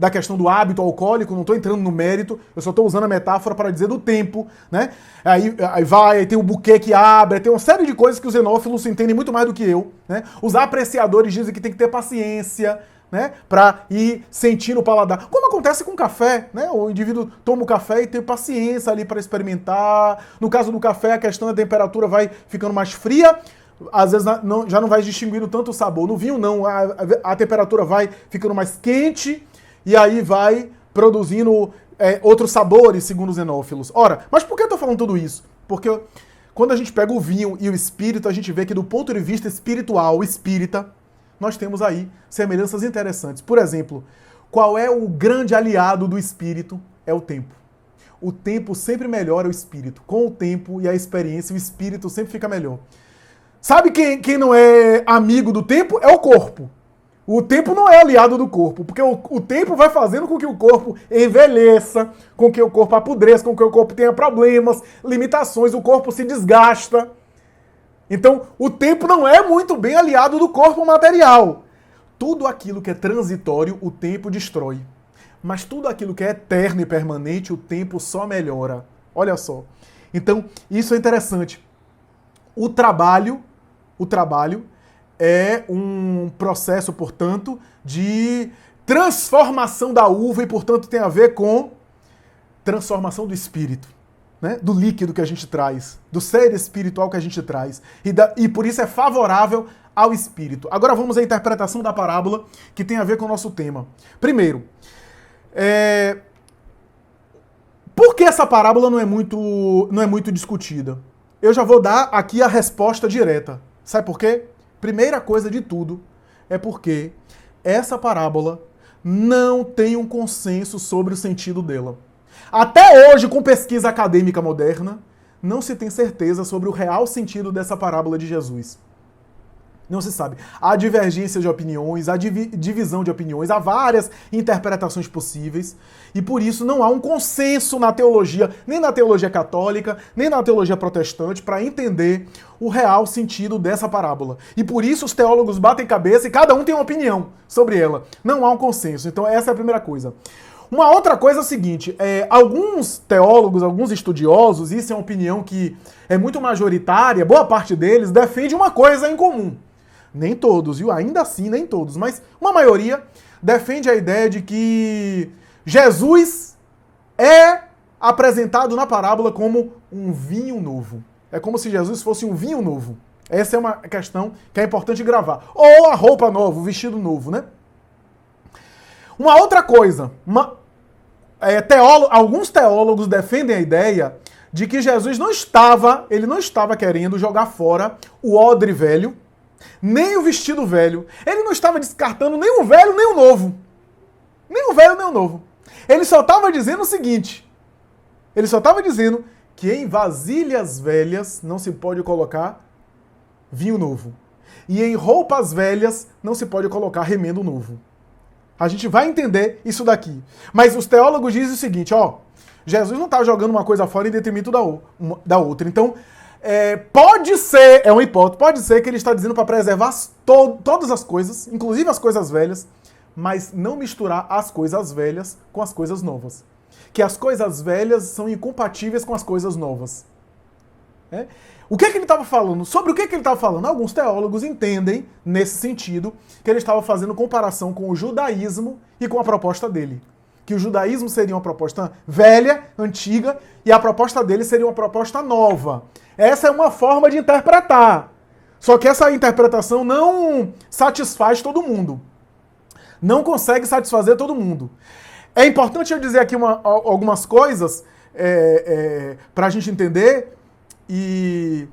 questão do hábito alcoólico, não estou entrando no mérito, eu só estou usando a metáfora para dizer do tempo, né? Aí tem o buquê que abre, tem uma série de coisas que os enófilos entendem muito mais do que eu, né? Os apreciadores dizem que tem que ter paciência, né? Para ir sentindo o paladar. Como acontece com o café, né? O indivíduo toma o café e tem paciência ali para experimentar. No caso do café, a questão da temperatura vai ficando mais fria, às vezes já não vai distinguindo tanto o sabor. No vinho não, a temperatura vai ficando mais quente e aí vai produzindo outros sabores, segundo os enófilos. Ora, mas por que eu estou falando tudo isso? Porque quando a gente pega o vinho e o espírito, a gente vê que do ponto de vista espiritual, espírita, nós temos aí semelhanças interessantes. Por exemplo, qual é o grande aliado do espírito? É o tempo. O tempo sempre melhora o espírito. Com o tempo e a experiência, o espírito sempre fica melhor. Sabe quem não é amigo do tempo? É o corpo. O tempo não é aliado do corpo, porque o tempo vai fazendo com que o corpo envelheça, com que o corpo apodreça, com que o corpo tenha problemas, limitações, o corpo se desgasta. Então, o tempo não é muito bem aliado do corpo material. Tudo aquilo que é transitório, o tempo destrói. Mas tudo aquilo que é eterno e permanente, o tempo só melhora. Olha só. Então, isso é interessante. O trabalho é um processo, portanto, de transformação da uva e, portanto, tem a ver com transformação do espírito, né? Do líquido que a gente traz, do ser espiritual que a gente traz. E por isso é favorável ao espírito. Agora vamos à interpretação da parábola, que tem a ver com o nosso tema. Primeiro, por que essa parábola não é muito discutida? Eu já vou dar aqui a resposta direta. Sabe por quê? Primeira coisa de tudo é porque essa parábola não tem um consenso sobre o sentido dela. Até hoje, com pesquisa acadêmica moderna, não se tem certeza sobre o real sentido dessa parábola de Jesus. Não se sabe. Há divergência de opiniões, há divisão de opiniões, há várias interpretações possíveis, e por isso não há um consenso na teologia, nem na teologia católica, nem na teologia protestante, para entender o real sentido dessa parábola. E por isso os teólogos batem cabeça e cada um tem uma opinião sobre ela. Não há um consenso. Então essa é a primeira coisa. Uma outra coisa é o seguinte, alguns teólogos, alguns estudiosos, isso é uma opinião que é muito majoritária, boa parte deles defende uma coisa em comum. Nem todos, viu? Ainda assim, nem todos, mas uma maioria defende a ideia de que Jesus é apresentado na parábola como um vinho novo. É como se Jesus fosse um vinho novo. Essa é uma questão que é importante gravar. Ou a roupa nova, o vestido novo, né? Uma outra coisa, alguns teólogos defendem a ideia de que Jesus não estava querendo jogar fora o odre velho, nem o vestido velho. Ele não estava descartando nem o velho, nem o novo. Nem o velho, nem o novo. Ele só estava dizendo o seguinte. Ele só estava dizendo que em vasilhas velhas não se pode colocar vinho novo. E em roupas velhas não se pode colocar remendo novo. A gente vai entender isso daqui. Mas os teólogos dizem o seguinte, Jesus não está jogando uma coisa fora em detrimento da outra. Então, pode ser, é uma hipótese, pode ser que ele está dizendo para preservar todas as coisas, inclusive as coisas velhas, mas não misturar as coisas velhas com as coisas novas. Que as coisas velhas são incompatíveis com as coisas novas. O que é que ele estava falando? Sobre o que é que ele estava falando? Alguns teólogos entendem, nesse sentido, que ele estava fazendo comparação com o judaísmo e com a proposta dele. Que o judaísmo seria uma proposta velha, antiga, e a proposta dele seria uma proposta nova. Essa é uma forma de interpretar. Só que essa interpretação não satisfaz todo mundo. Não consegue satisfazer todo mundo. É importante eu dizer aqui algumas coisas para a gente entender e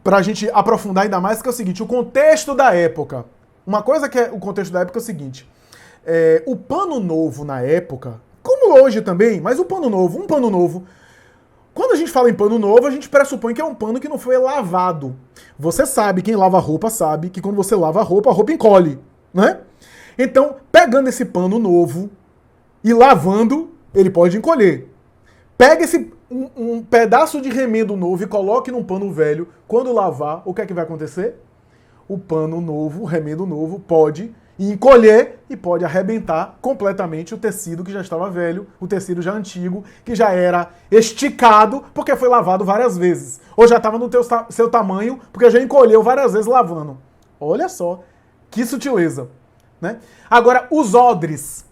para a gente aprofundar ainda mais, que é o seguinte, o contexto da época. Uma coisa que é o contexto da época é o seguinte, o pano novo na época, como hoje também, mas um pano novo, quando a gente fala em pano novo, a gente pressupõe que é um pano que não foi lavado. Você sabe, quem lava roupa sabe que quando você lava a roupa encolhe, né? Então, pegando esse pano novo e lavando, ele pode encolher. Pega um pedaço de remendo novo e coloque num pano velho. Quando lavar, o que é que vai acontecer? O pano novo, o remendo novo, pode encolher e pode arrebentar completamente o tecido que já estava velho, o tecido já antigo, que já era esticado porque foi lavado várias vezes. Ou já estava no seu tamanho porque já encolheu várias vezes lavando. Olha só, que sutileza. Né? Agora, os odres,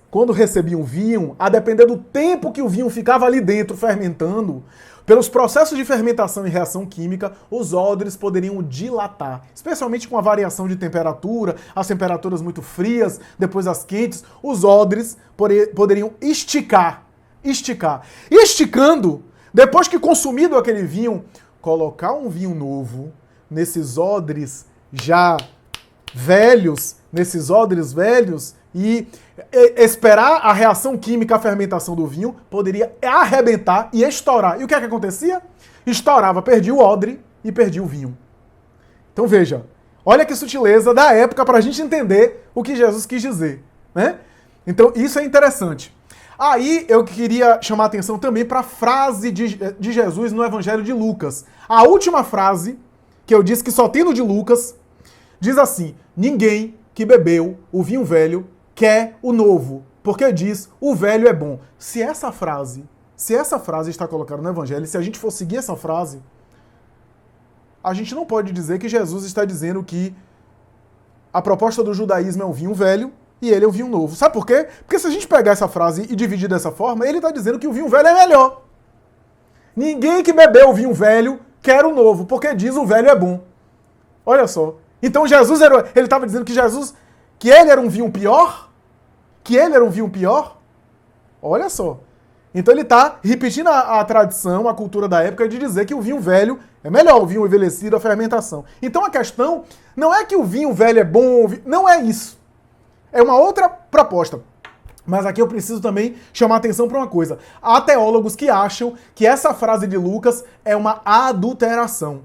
quando recebiam vinho, a depender do tempo que o vinho ficava ali dentro fermentando, pelos processos de fermentação e reação química, os odres poderiam dilatar, especialmente com a variação de temperatura, as temperaturas muito frias, depois as quentes, os odres poderiam esticar. Esticando, depois que consumido aquele vinho, colocar um vinho novo nesses odres já velhos, e esperar a reação química, a fermentação do vinho, poderia arrebentar e estourar. E o que é que acontecia? Estourava, perdia o odre e perdia o vinho. Então veja, olha que sutileza da época para a gente entender o que Jesus quis dizer, né? Então isso é interessante. Aí eu queria chamar a atenção também para a frase de Jesus no Evangelho de Lucas. A última frase, que eu disse que só tem no de Lucas, diz assim: ninguém que bebeu o vinho velho quer o novo, porque diz, o velho é bom. Se essa frase está colocada no Evangelho, se a gente for seguir essa frase, a gente não pode dizer que Jesus está dizendo que a proposta do judaísmo é um vinho velho e ele é um vinho novo. Sabe por quê? Porque se a gente pegar essa frase e dividir dessa forma, ele está dizendo que o vinho velho é melhor. Ninguém que bebeu o vinho velho quer o novo, porque diz o velho é bom. Olha só. Então Jesus ele estava dizendo que ele era um vinho pior? Que ele era um vinho pior? Olha só. Então ele está repetindo a tradição, a cultura da época de dizer que o vinho velho é melhor, o vinho envelhecido, a fermentação. Então a questão não é que o vinho velho é bom, não é isso. É uma outra proposta. Mas aqui eu preciso também chamar atenção para uma coisa. Há teólogos que acham que essa frase de Lucas é uma adulteração.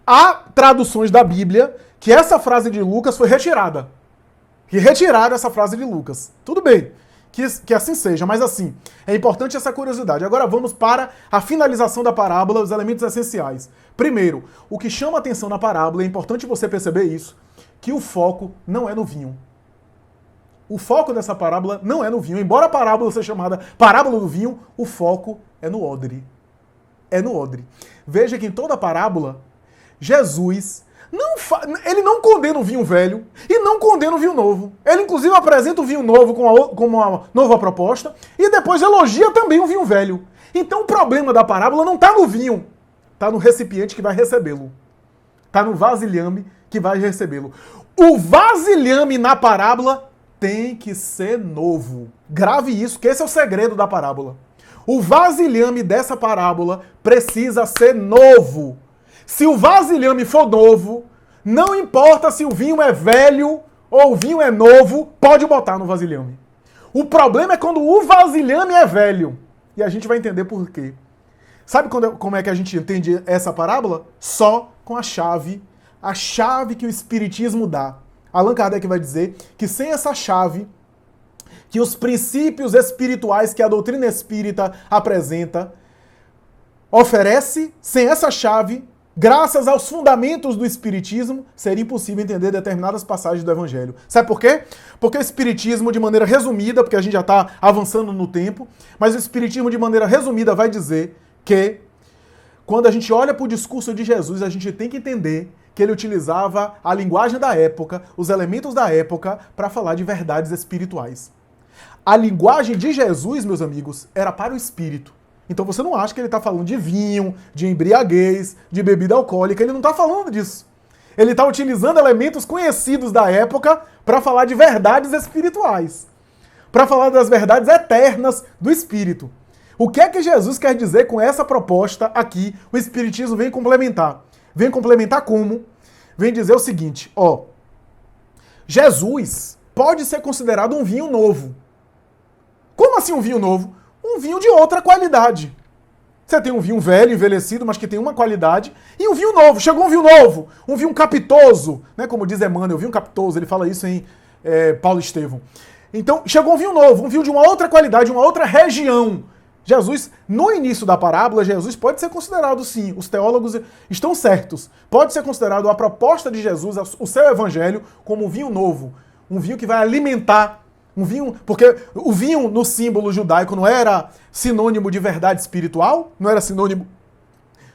Há traduções da Bíblia que essa frase de Lucas foi retirada. Que retiraram essa frase de Lucas. Tudo bem. Que assim seja, mas assim, é importante essa curiosidade. Agora vamos para a finalização da parábola, os elementos essenciais. Primeiro, o que chama atenção na parábola, é importante você perceber isso, que o foco não é no vinho. O foco dessa parábola não é no vinho. Embora a parábola seja chamada parábola do vinho, o foco é no odre. É no odre. Veja que em toda a parábola, Jesus ele não condena o vinho velho e não condena o vinho novo. Ele, inclusive, apresenta o vinho novo como uma nova proposta e depois elogia também o vinho velho. Então, o problema da parábola não está no vinho, está no recipiente que vai recebê-lo. Está no vasilhame que vai recebê-lo. O vasilhame na parábola tem que ser novo. Grave isso, que esse é o segredo da parábola. O vasilhame dessa parábola precisa ser novo. Se o vasilhame for novo, não importa se o vinho é velho ou o vinho é novo, pode botar no vasilhame. O problema é quando o vasilhame é velho. E a gente vai entender por quê. Sabe como é que a gente entende essa parábola? Só com a chave que o Espiritismo dá. Allan Kardec vai dizer que sem essa chave, que os princípios espirituais que a doutrina espírita apresenta, oferece, sem essa chave, graças aos fundamentos do Espiritismo, seria impossível entender determinadas passagens do Evangelho. Sabe por quê? Porque o Espiritismo, de maneira resumida, porque a gente já está avançando no tempo, mas o Espiritismo, de maneira resumida, vai dizer que, quando a gente olha para o discurso de Jesus, a gente tem que entender que ele utilizava a linguagem da época, os elementos da época, para falar de verdades espirituais. A linguagem de Jesus, meus amigos, era para o espírito. Então você não acha que ele está falando de vinho, de embriaguez, de bebida alcoólica. Ele não está falando disso. Ele está utilizando elementos conhecidos da época para falar de verdades espirituais. Para falar das verdades eternas do espírito. O que é que Jesus quer dizer com essa proposta aqui? O Espiritismo vem complementar. Vem complementar como? Vem dizer o seguinte, Jesus pode ser considerado um vinho novo. Como assim um vinho novo? Um vinho de outra qualidade. Você tem um vinho velho, envelhecido, mas que tem uma qualidade, e um vinho novo. Chegou um vinho novo, um vinho capitoso, né? Como diz Emmanuel, vinho capitoso, ele fala isso em Paulo Estevão. Então, chegou um vinho novo, um vinho de uma outra qualidade, uma outra região. Jesus, no início da parábola, Jesus pode ser considerado, sim, os teólogos estão certos, pode ser considerado a proposta de Jesus, o seu evangelho, como um vinho novo, um vinho que vai alimentar, um vinho, porque o vinho no símbolo judaico não era sinônimo de verdade espiritual, não era sinônimo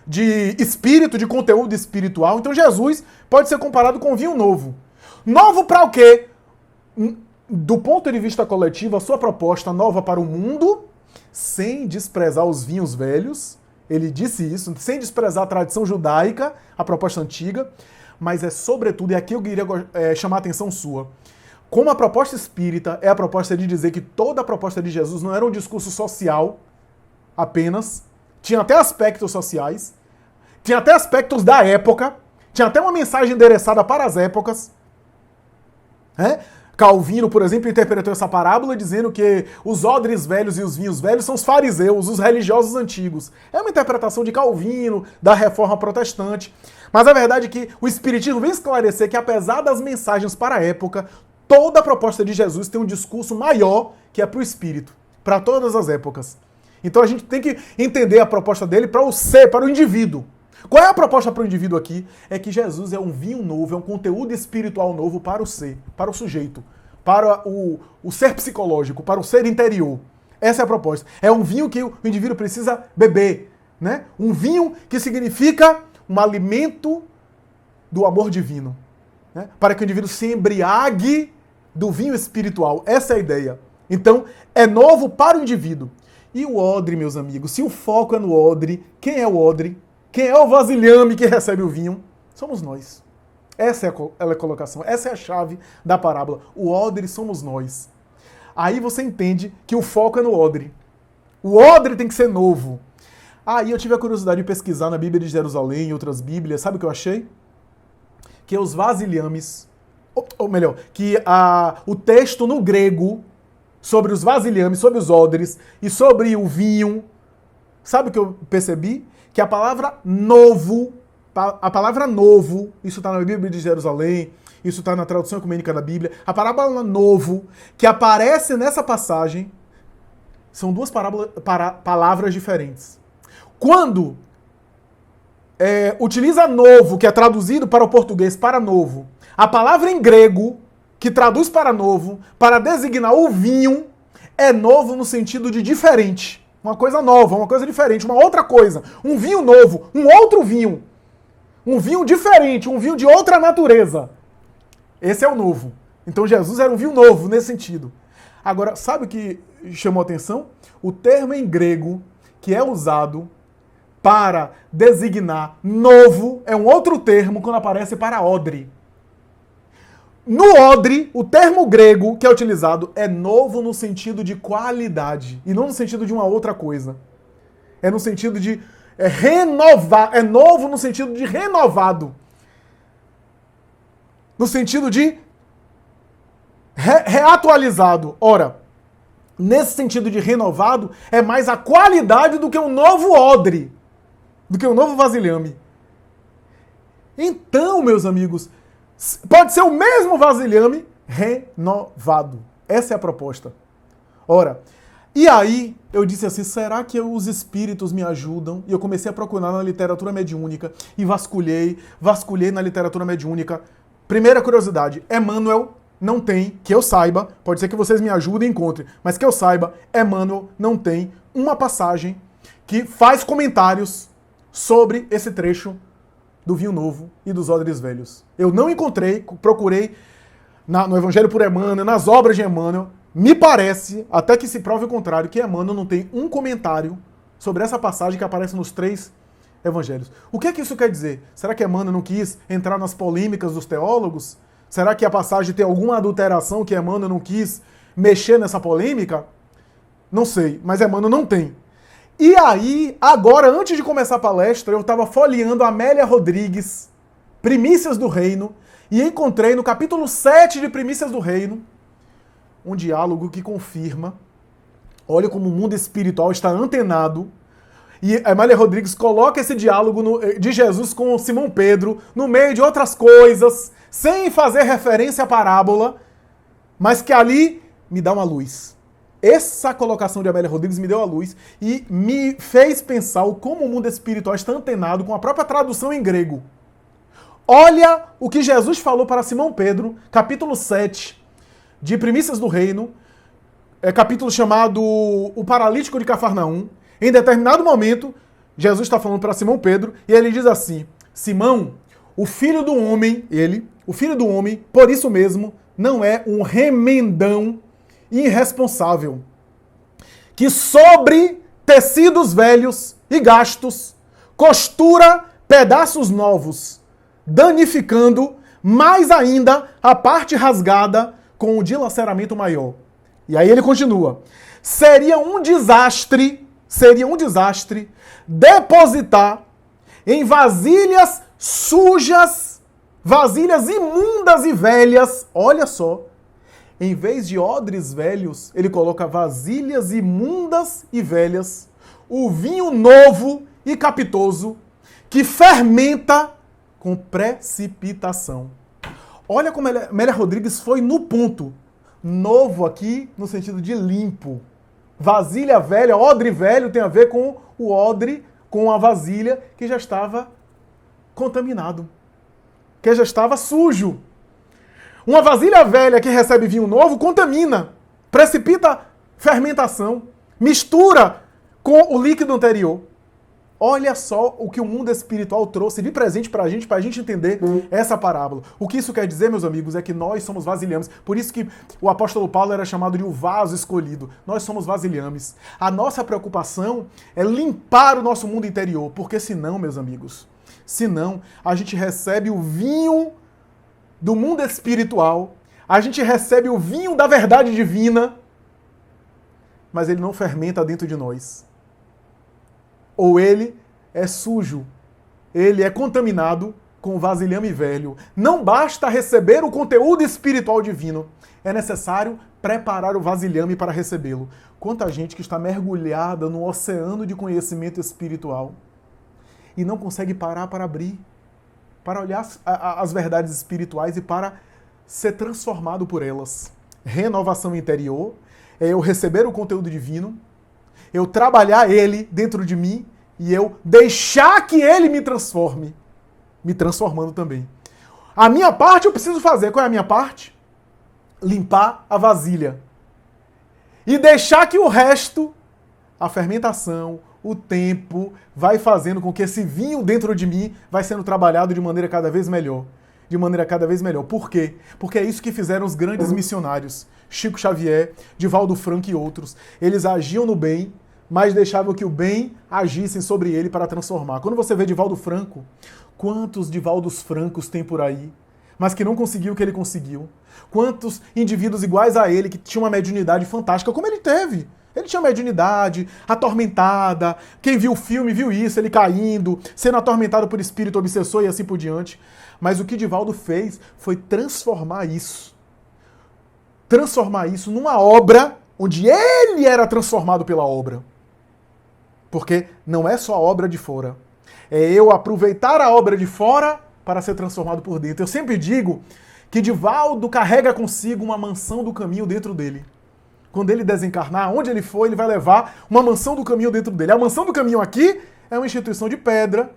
de espírito, de conteúdo espiritual, então Jesus pode ser comparado com um vinho novo. Novo para o quê? Do ponto de vista coletivo, a sua proposta nova para o mundo, sem desprezar os vinhos velhos, ele disse isso, sem desprezar a tradição judaica, a proposta antiga, mas é sobretudo, e aqui eu queria chamar a atenção sua, como a proposta espírita é a proposta de dizer que toda a proposta de Jesus não era um discurso social apenas, tinha até aspectos sociais, tinha até aspectos da época, tinha até uma mensagem endereçada para as épocas, né? Calvino, por exemplo, interpretou essa parábola dizendo que os odres velhos e os vinhos velhos são os fariseus, os religiosos antigos. É uma interpretação de Calvino, da Reforma Protestante. Mas a verdade é que o Espiritismo vem esclarecer que, apesar das mensagens para a época, toda a proposta de Jesus tem um discurso maior que é para o Espírito, para todas as épocas. Então a gente tem que entender a proposta dele para o ser, para o indivíduo. Qual é a proposta para o indivíduo aqui? É que Jesus é um vinho novo, é um conteúdo espiritual novo para o ser, para o sujeito, para o ser psicológico, para o ser interior. Essa é a proposta. É um vinho que o indivíduo precisa beber, né? Um vinho que significa um alimento do amor divino, né? Para que o indivíduo se embriague do vinho espiritual. Essa é a ideia. Então, é novo para o indivíduo. E o odre, meus amigos, se o foco é no odre, quem é o odre? Quem é o vasilhame que recebe o vinho? Somos nós. Essa é a colocação, essa é a chave da parábola. O odre somos nós. Aí você entende que o foco é no odre. O odre tem que ser novo. Aí eu tive a curiosidade de pesquisar na Bíblia de Jerusalém e outras Bíblias. Sabe o que eu achei? Que os vasilhames, ou melhor, que o texto no grego sobre os vasilhames, sobre os odres e sobre o vinho, sabe o que eu percebi? Que a palavra novo, isso está na Bíblia de Jerusalém, isso está na tradução ecumênica da Bíblia, a parábola novo, que aparece nessa passagem, são duas palavras diferentes. Quando utiliza novo, que é traduzido para o português para novo, a palavra em grego, que traduz para novo, para designar o vinho, é novo no sentido de diferente. Uma coisa nova, uma coisa diferente, uma outra coisa. Um vinho novo, um outro vinho. Um vinho diferente, um vinho de outra natureza. Esse é o novo. Então Jesus era um vinho novo nesse sentido. Agora, sabe o que chamou a atenção? O termo em grego que é usado para designar novo é um outro termo quando aparece para odre. No odre, o termo grego que é utilizado é novo no sentido de qualidade e não no sentido de uma outra coisa. É no sentido de renovar, é novo no sentido de renovado. No sentido de reatualizado. Ora, nesse sentido de renovado, é mais a qualidade do que um novo odre, do que um novo vasilhame. Então, meus amigos, pode ser o mesmo vasilhame renovado. Essa é a proposta. Ora, e aí eu disse assim, será que os espíritos me ajudam? E eu comecei a procurar na literatura mediúnica e vasculhei na literatura mediúnica. Primeira curiosidade, Emmanuel não tem, que eu saiba, pode ser que vocês me ajudem e encontrem, mas que eu saiba, Emmanuel não tem uma passagem que faz comentários sobre esse trecho do vinho novo e dos odres velhos. Eu não encontrei, procurei no Evangelho por Emmanuel, nas obras de Emmanuel, me parece, até que se prove o contrário, que Emmanuel não tem um comentário sobre essa passagem que aparece nos 3 evangelhos. O que é que isso quer dizer? Será que Emmanuel não quis entrar nas polêmicas dos teólogos? Será que a passagem tem alguma adulteração que Emmanuel não quis mexer nessa polêmica? Não sei, mas Emmanuel não tem. E aí, agora, antes de começar a palestra, eu estava folheando Amélia Rodrigues, Primícias do Reino, e encontrei no capítulo 7 de Primícias do Reino um diálogo que confirma, olha como o mundo espiritual está antenado, e Amélia Rodrigues coloca esse diálogo de Jesus com Simão Pedro no meio de outras coisas, sem fazer referência à parábola, mas que ali me dá uma luz. Essa colocação de Amélia Rodrigues me deu a luz e me fez pensar como o mundo espiritual está antenado com a própria tradução em grego. Olha o que Jesus falou para Simão Pedro, capítulo 7 de Primícias do Reino, capítulo chamado O Paralítico de Cafarnaum. Em determinado momento, Jesus está falando para Simão Pedro e ele diz assim, Simão, o filho do homem, por isso mesmo, não é um remendão irresponsável, que sobre tecidos velhos e gastos costura pedaços novos, danificando mais ainda a parte rasgada com o dilaceramento maior. E aí ele continua. Seria um desastre depositar em vasilhas sujas, vasilhas imundas e velhas, olha só, em vez de odres velhos, ele coloca vasilhas imundas e velhas, o vinho novo e capitoso, que fermenta com precipitação. Olha como Amélia Rodrigues foi no ponto. Novo aqui no sentido de limpo. Vasilha velha, odre velho tem a ver com o odre, com a vasilha que já estava contaminado, que já estava sujo. Uma vasilha velha que recebe vinho novo contamina, precipita fermentação, mistura com o líquido anterior. Olha só o que o mundo espiritual trouxe de presente para a gente entender essa parábola. O que isso quer dizer, meus amigos, é que nós somos vasilhames. Por isso que o apóstolo Paulo era chamado de o vaso escolhido. Nós somos vasilhames. A nossa preocupação é limpar o nosso mundo interior, porque senão, meus amigos, senão a gente recebe o vinho do mundo espiritual, a gente recebe o vinho da verdade divina mas ele não fermenta dentro de nós. Ou ele é sujo, ele é contaminado com o vasilhame velho. Não basta receber o conteúdo espiritual divino, é necessário preparar o vasilhame para recebê-lo. Quanta gente que está mergulhada no oceano de conhecimento espiritual e não consegue parar para abrir, para olhar as verdades espirituais e para ser transformado por elas. Renovação interior é eu receber o conteúdo divino, eu trabalhar ele dentro de mim e eu deixar que ele me transforme, me transformando também. A minha parte eu preciso fazer. Qual é a minha parte? Limpar a vasilha. E deixar que o resto, a fermentação, o tempo, vai fazendo com que esse vinho dentro de mim vai sendo trabalhado de maneira cada vez melhor. De maneira cada vez melhor. Por quê? Porque é isso que fizeram os grandes missionários. Chico Xavier, Divaldo Franco e outros. Eles agiam no bem, mas deixavam que o bem agisse sobre ele para transformar. Quando você vê Divaldo Franco, quantos Divaldos Francos tem por aí, mas que não conseguiu o que ele conseguiu? Quantos indivíduos iguais a ele que tinham uma mediunidade fantástica, como ele teve? Ele tinha mediunidade, atormentada. Quem viu o filme viu isso, ele caindo, sendo atormentado por espírito obsessor e assim por diante. Mas o que Divaldo fez foi transformar isso. Transformar isso numa obra onde ele era transformado pela obra. Porque não é só a obra de fora. É eu aproveitar a obra de fora para ser transformado por dentro. Eu sempre digo que Divaldo carrega consigo uma mansão do caminho dentro dele. Quando ele desencarnar, onde ele for, ele vai levar uma mansão do caminho dentro dele. A mansão do caminho aqui é uma instituição de pedra.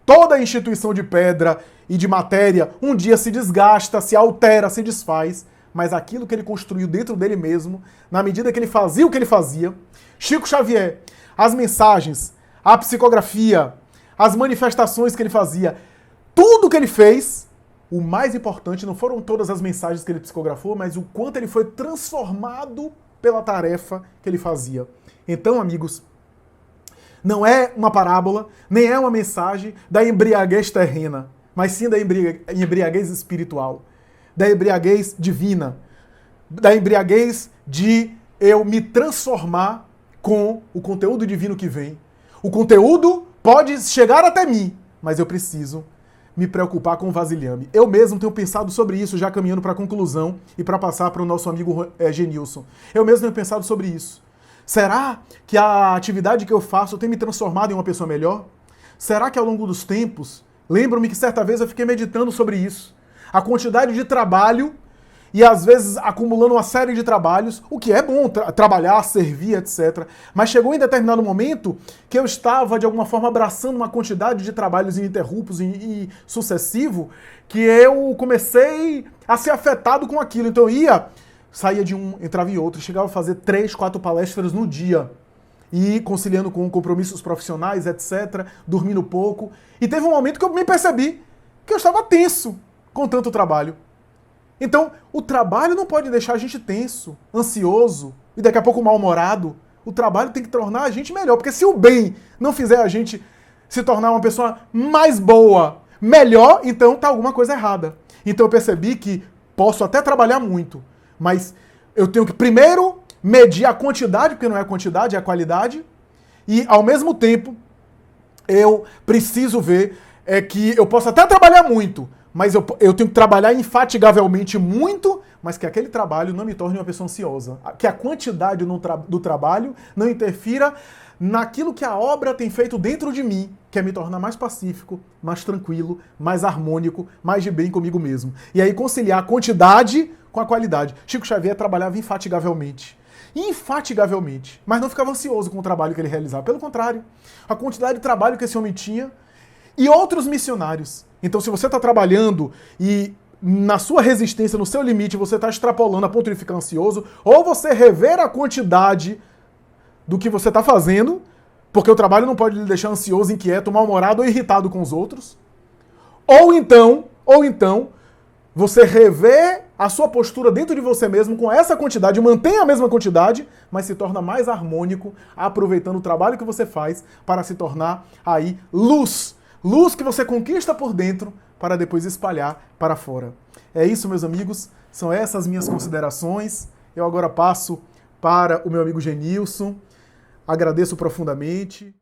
Toda instituição de pedra e de matéria um dia se desgasta, se altera, se desfaz. Mas aquilo que ele construiu dentro dele mesmo, na medida que ele fazia o que ele fazia, Chico Xavier, as mensagens, a psicografia, as manifestações que ele fazia, tudo que ele fez, o mais importante não foram todas as mensagens que ele psicografou, mas o quanto ele foi transformado pela tarefa que ele fazia. Então, amigos, não é uma parábola, nem é uma mensagem da embriaguez terrena, mas sim da embriaguez espiritual, da embriaguez divina, da embriaguez de eu me transformar com o conteúdo divino que vem. O conteúdo pode chegar até mim, mas eu preciso me preocupar com o vasilhame. Eu mesmo tenho pensado sobre isso, já caminhando para a conclusão e para passar para o nosso amigo Genilson. Eu mesmo tenho pensado sobre isso. Será que a atividade que eu faço tem me transformado em uma pessoa melhor? Será que ao longo dos tempos, lembro-me que certa vez eu fiquei meditando sobre isso, a quantidade de trabalho e às vezes acumulando uma série de trabalhos, o que é bom, trabalhar, servir, etc. Mas chegou em determinado momento que eu estava, de alguma forma, abraçando uma quantidade de trabalhos ininterruptos e sucessivo, que eu comecei a ser afetado com aquilo. Então eu saía de um, entrava em outro, chegava a fazer 3, 4 palestras no dia, e conciliando com compromissos profissionais, etc., dormindo pouco. E teve um momento que eu me percebi que eu estava tenso com tanto trabalho. Então, o trabalho não pode deixar a gente tenso, ansioso e daqui a pouco mal-humorado. O trabalho tem que tornar a gente melhor, porque se o bem não fizer a gente se tornar uma pessoa mais boa, melhor, então tá alguma coisa errada. Então eu percebi que posso até trabalhar muito, mas eu tenho que primeiro medir a quantidade, porque não é a quantidade, é a qualidade, e ao mesmo tempo eu preciso ver que eu posso até trabalhar muito, mas eu tenho que trabalhar infatigavelmente muito, mas que aquele trabalho não me torne uma pessoa ansiosa. Que a quantidade do trabalho não interfira naquilo que a obra tem feito dentro de mim, que é me tornar mais pacífico, mais tranquilo, mais harmônico, mais de bem comigo mesmo. E aí conciliar a quantidade com a qualidade. Chico Xavier trabalhava infatigavelmente. Infatigavelmente. Mas não ficava ansioso com o trabalho que ele realizava. Pelo contrário, a quantidade de trabalho que esse homem tinha e outros missionários. Então, se você está trabalhando e na sua resistência, no seu limite, você está extrapolando a ponto de ficar ansioso, ou você rever a quantidade do que você está fazendo, porque o trabalho não pode lhe deixar ansioso, inquieto, mal-humorado ou irritado com os outros, ou então, você rever a sua postura dentro de você mesmo com essa quantidade, mantém a mesma quantidade, mas se torna mais harmônico, aproveitando o trabalho que você faz para se tornar aí luz. Luz que você conquista por dentro para depois espalhar para fora. É isso, meus amigos. São essas minhas considerações. Eu agora passo para o meu amigo Genilson. Agradeço profundamente.